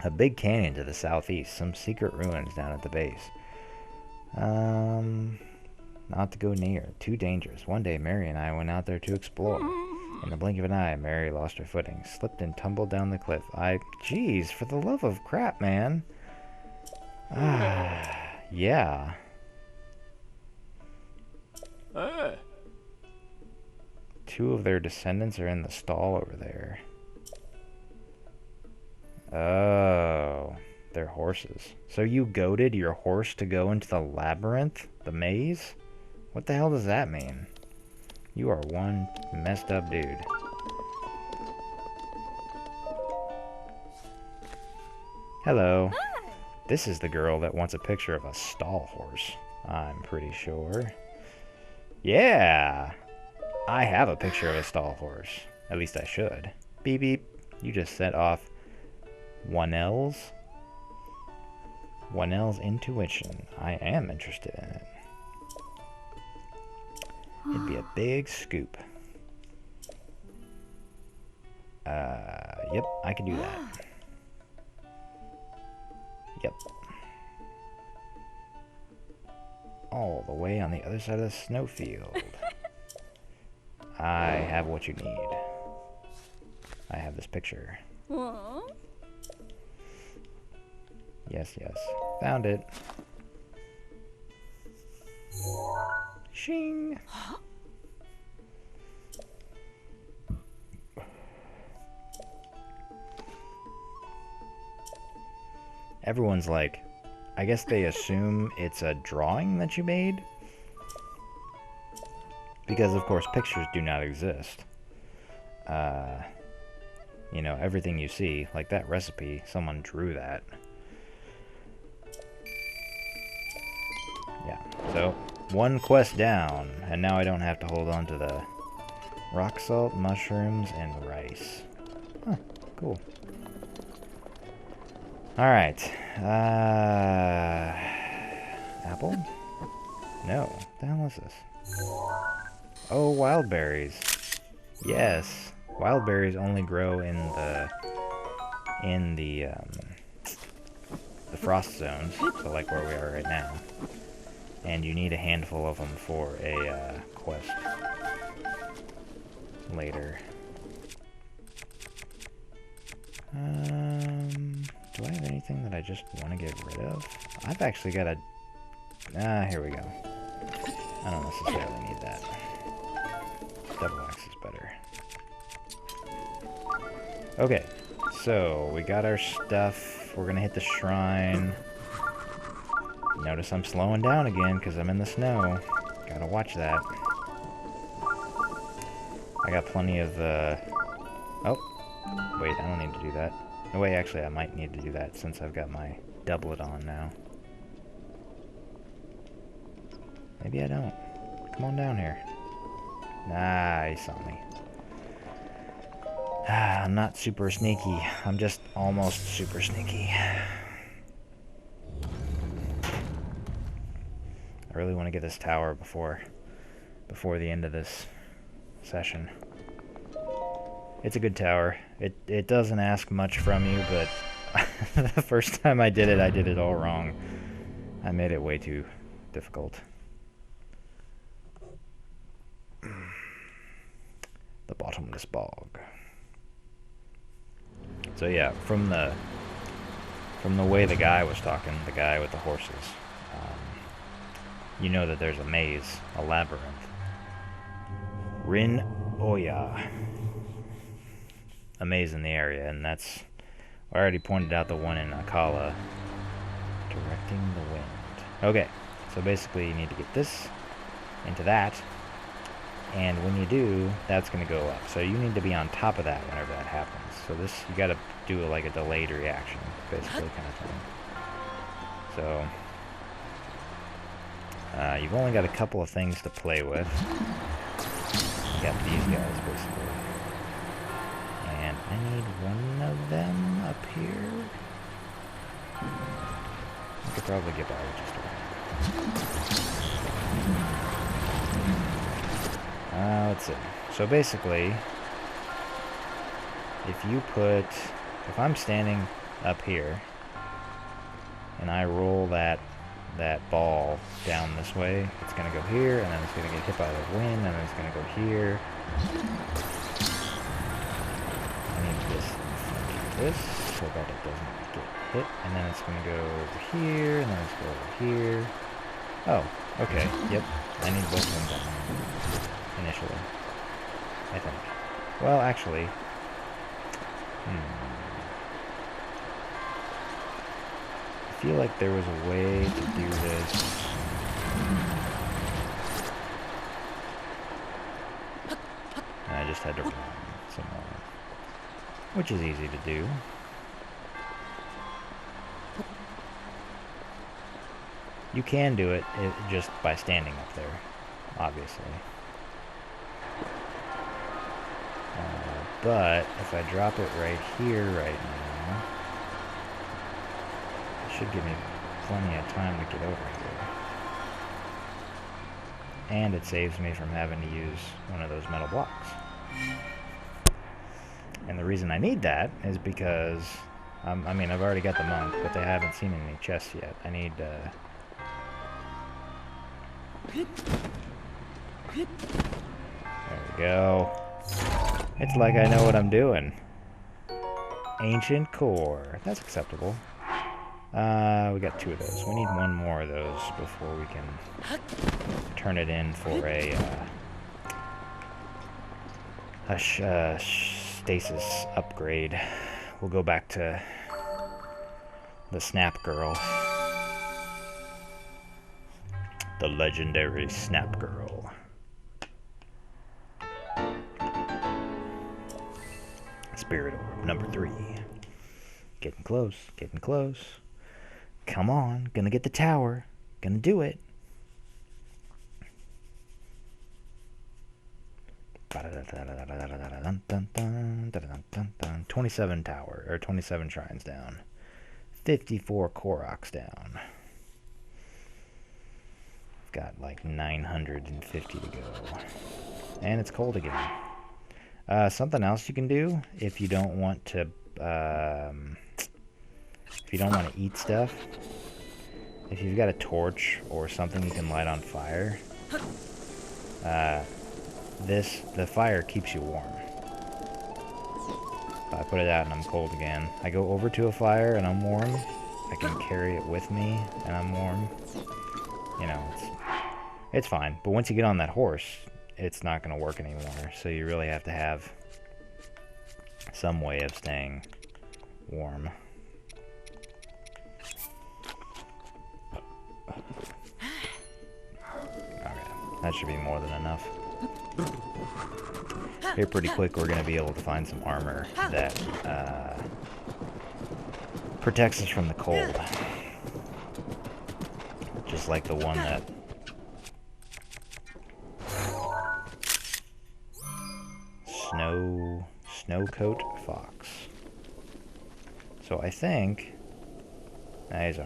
A big canyon to the southeast, some secret ruins down at the base. Not to go near, too dangerous. One day Mary and I went out there to explore. In the blink of an eye, Mary lost her footing, slipped and tumbled down the cliff. Jeez, for the love of crap, man. Yeah. Two of their descendants are in the stall over there. Oh, they're horses. So you goaded your horse to go into the labyrinth? The maze? What the hell does that mean? You are one messed up dude. Hello. This is the girl that wants a picture of a stall horse. I'm pretty sure. Yeah! I have a picture of a stall horse. At least I should. Beep beep. You just set off Wanell's intuition. I am interested in it. It'd be a big scoop. Yep, I can do that. Yep. All the way on the other side of the snowfield. I have what you need. I have this picture. Yes, yes. Found it. Shing! Everyone's like, I guess they assume it's a drawing that you made. Because, of course, pictures do not exist. You know, everything you see, like that recipe, someone drew that. Yeah, so, one quest down, and now I don't have to hold on to the rock salt, mushrooms, and rice. Huh, cool. Alright, apple? No, what the hell is this? Oh, wild berries. Yes, wild berries only grow in the frost zones, so like where we are right now. And you need a handful of them for a quest later. Do I have anything that I just want to get rid of? I've actually got a... here we go. I don't necessarily need that. Double axe is better. Okay, so we got our stuff. We're gonna hit the shrine. Notice I'm slowing down again because I'm in the snow. Gotta watch that. I got plenty of, oh, wait, I don't need to do that. No, wait, actually, I might need to do that since I've got my doublet on now. Maybe I don't. Come on down here. Nah, he saw me. I'm not super sneaky. I'm just almost super sneaky. I really want to get this tower before the end of this session. It's a good tower. It doesn't ask much from you, but the first time I did it all wrong. I made it way too difficult. The bottomless bog. So yeah, from the way the guy was talking, the guy with the horses, you know that there's a maze, a labyrinth. Rin Oya. A maze in the area, and that's... I already pointed out the one in Akala. Directing the wind. Okay, so basically you need to get this into that, and when you do, that's going to go up. So you need to be on top of that whenever that happens. So this, you got to do like a delayed reaction, basically, kind of thing. So... you've only got a couple of things to play with. You got these guys, basically. And I need one of them up here. I could probably get by with just one. Let's see. So basically, if I'm standing up here, and I roll that ball down this way, it's going to go here, and then it's going to get hit by the wind, and then it's going to go here. I need this so that it doesn't get hit, and then it's going to go over here, and then it's going to go over here. Oh, okay, yep. I need both of them down initially, I think. Well, actually, I feel like there was a way to do this. I just had to run somewhere, which is easy to do. You can do it just by standing up there, obviously. But if I drop it right here right now, it should give me plenty of time to get over here. And it saves me from having to use one of those metal blocks. And the reason I need that is because, I mean, I've already got the monk, but I haven't seen any chests yet. I need, there we go. It's like I know what I'm doing. Ancient core. That's acceptable. We got 2 of those. We need 1 more of those before we can turn it in for a stasis upgrade. We'll go back to the Snap Girl. The legendary Snap Girl. Spirit Orb number 3. Getting close, getting close. Come on, gonna get the tower. Gonna do it. 27 tower, or 27 shrines down. 54 Koroks down. Got like 950 to go. And it's cold again. Something else you can do if you don't want to eat stuff. If you've got a torch or something you can light on fire, the fire keeps you warm. If I put it out and I'm cold again, I go over to a fire and I'm warm. I can carry it with me and I'm warm. You know, it's fine. But once you get on that horse, it's not going to work anymore. So you really have to have some way of staying warm. Okay, that should be more than enough. Here pretty quick we're going to be able to find some armor that protects us from the cold. Just like the one that Snowcoat Fox. So I think he's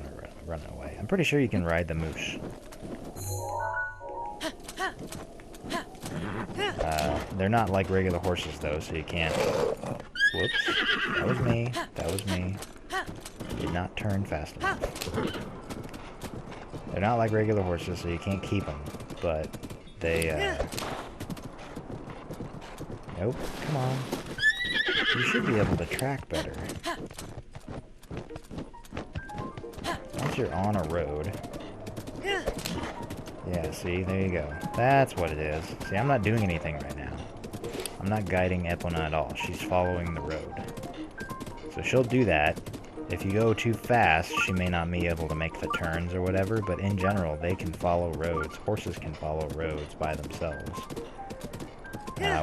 running away. I'm pretty sure you can ride the moose. They're not like regular horses though, so you can't. Whoops. That was me. That was me. Did not turn fast enough. They're not like regular horses, so you can't keep them. But they, nope. Come on. You should be able to track better. Once you're on a road. Yeah, see? There you go. That's what it is. See, I'm not doing anything right now. I'm not guiding Epona at all. She's following the road. So she'll do that. If you go too fast, she may not be able to make the turns or whatever, but in general, they can follow roads. Horses can follow roads by themselves.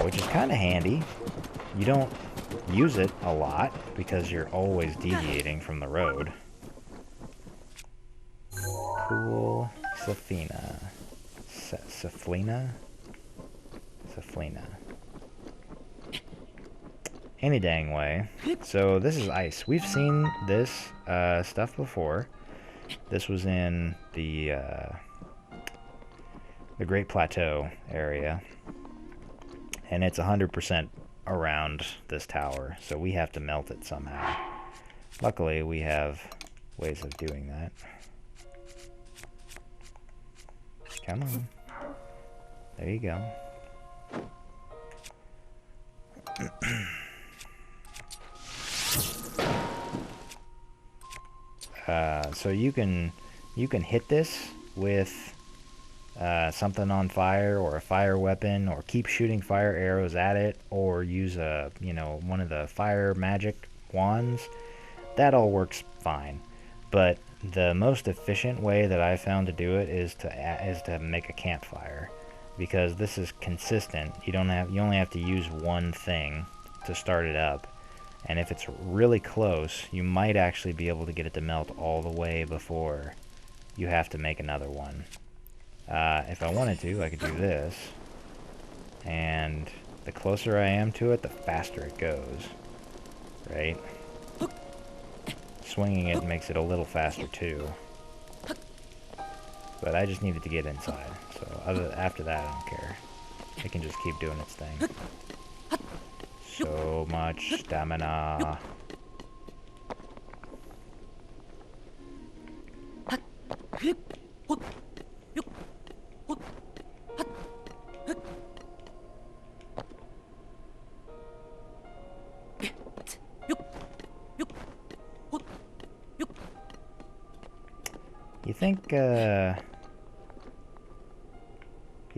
Which is kind of handy. You don't use it a lot, because you're always deviating from the road. Cool. Safina. Saflina? Saflina. Any dang way. So this is ice. We've seen this stuff before. This was in the Great Plateau area. And it's 100% around this tower. So we have to melt it somehow. Luckily, we have ways of doing that. Come on. There you go. So you can hit this with something on fire or a fire weapon, or keep shooting fire arrows at it, or use one of the fire magic wands. That all works fine. But the most efficient way that I found to do it is to make a campfire, because this is consistent. You only have to use one thing to start it up. And if it's really close, you might actually be able to get it to melt all the way before you have to make another one. If I wanted to, I could do this, and the closer I am to it, the faster it goes, right? Swinging it makes it a little faster too, but I just needed to get inside, so after that I don't care. It can just keep doing its thing. So much stamina. You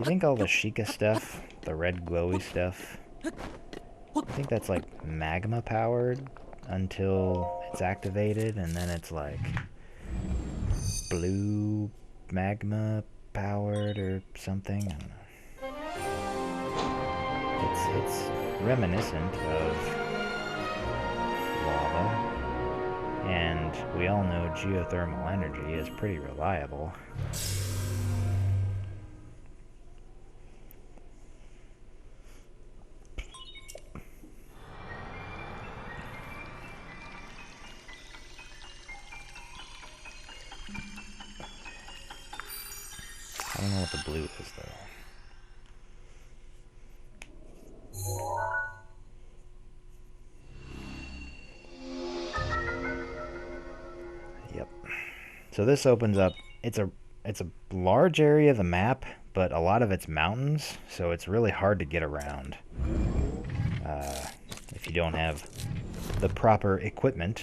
think all the Sheikah stuff, the red glowy stuff, I think that's like magma powered until it's activated, and then it's like blue magma powered or something. I don't know. It's reminiscent of lava, and we all know geothermal energy is pretty reliable. I don't know what the blue is, though. Yep. So this opens up. It's a large area of the map, but a lot of it's mountains, so it's really hard to get around if you don't have the proper equipment,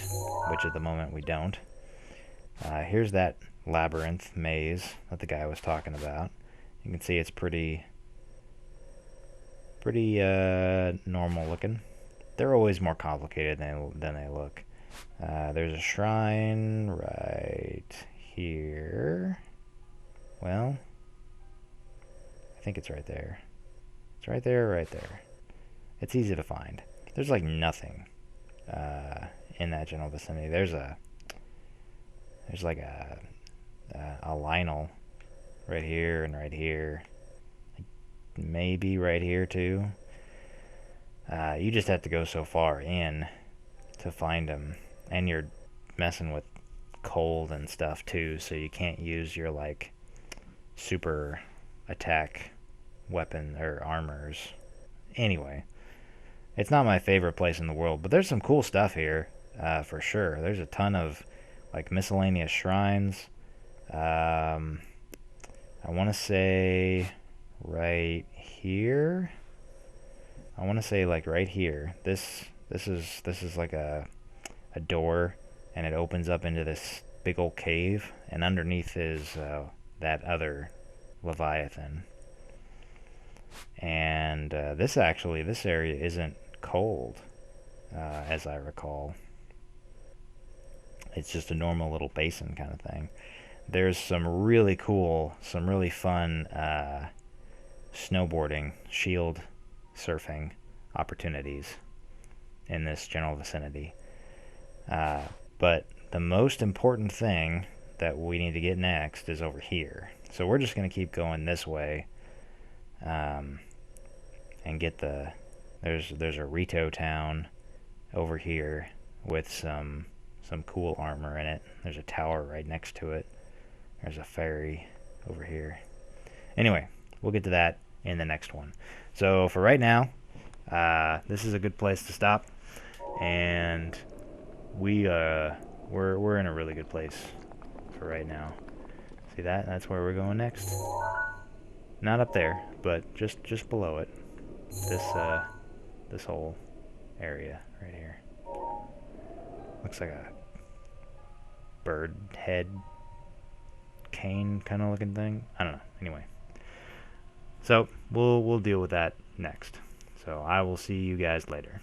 which at the moment we don't. Here's that labyrinth maze that the guy was talking about. You can see it's pretty normal looking. They're always more complicated than they look. There's a shrine right here. Well, I think it's right there. It's right there, right there. It's easy to find. There's like nothing in that general vicinity. There's like a Lionel right here and right here. Maybe right here too. You just have to go so far in to find them, and you're messing with cold and stuff too, so you can't use your like super attack weapon or armors. Anyway, it's not my favorite place in the world, but there's some cool stuff here for sure. There's a ton of like miscellaneous shrines. I want to say right here. I want to say like right here. This is like a door, and it opens up into this big old cave, and underneath is that other Leviathan. And this area isn't cold, as I recall. It's just a normal little basin kind of thing. There's some really cool, some really fun snowboarding, shield surfing opportunities in this general vicinity. But the most important thing that we need to get next is over here. So we're just going to keep going this way and get there's a Rito town over here with some cool armor in it. There's a tower right next to it. There's a ferry over here. Anyway, we'll get to that in the next one. So for right now, this is a good place to stop, and we're in a really good place for right now. See that? That's where we're going next. Not up there, but just below it. This whole area right here. Looks like a bird head cane kind of looking thing. I don't know. Anyway. So we'll deal with that next. So I will see you guys later.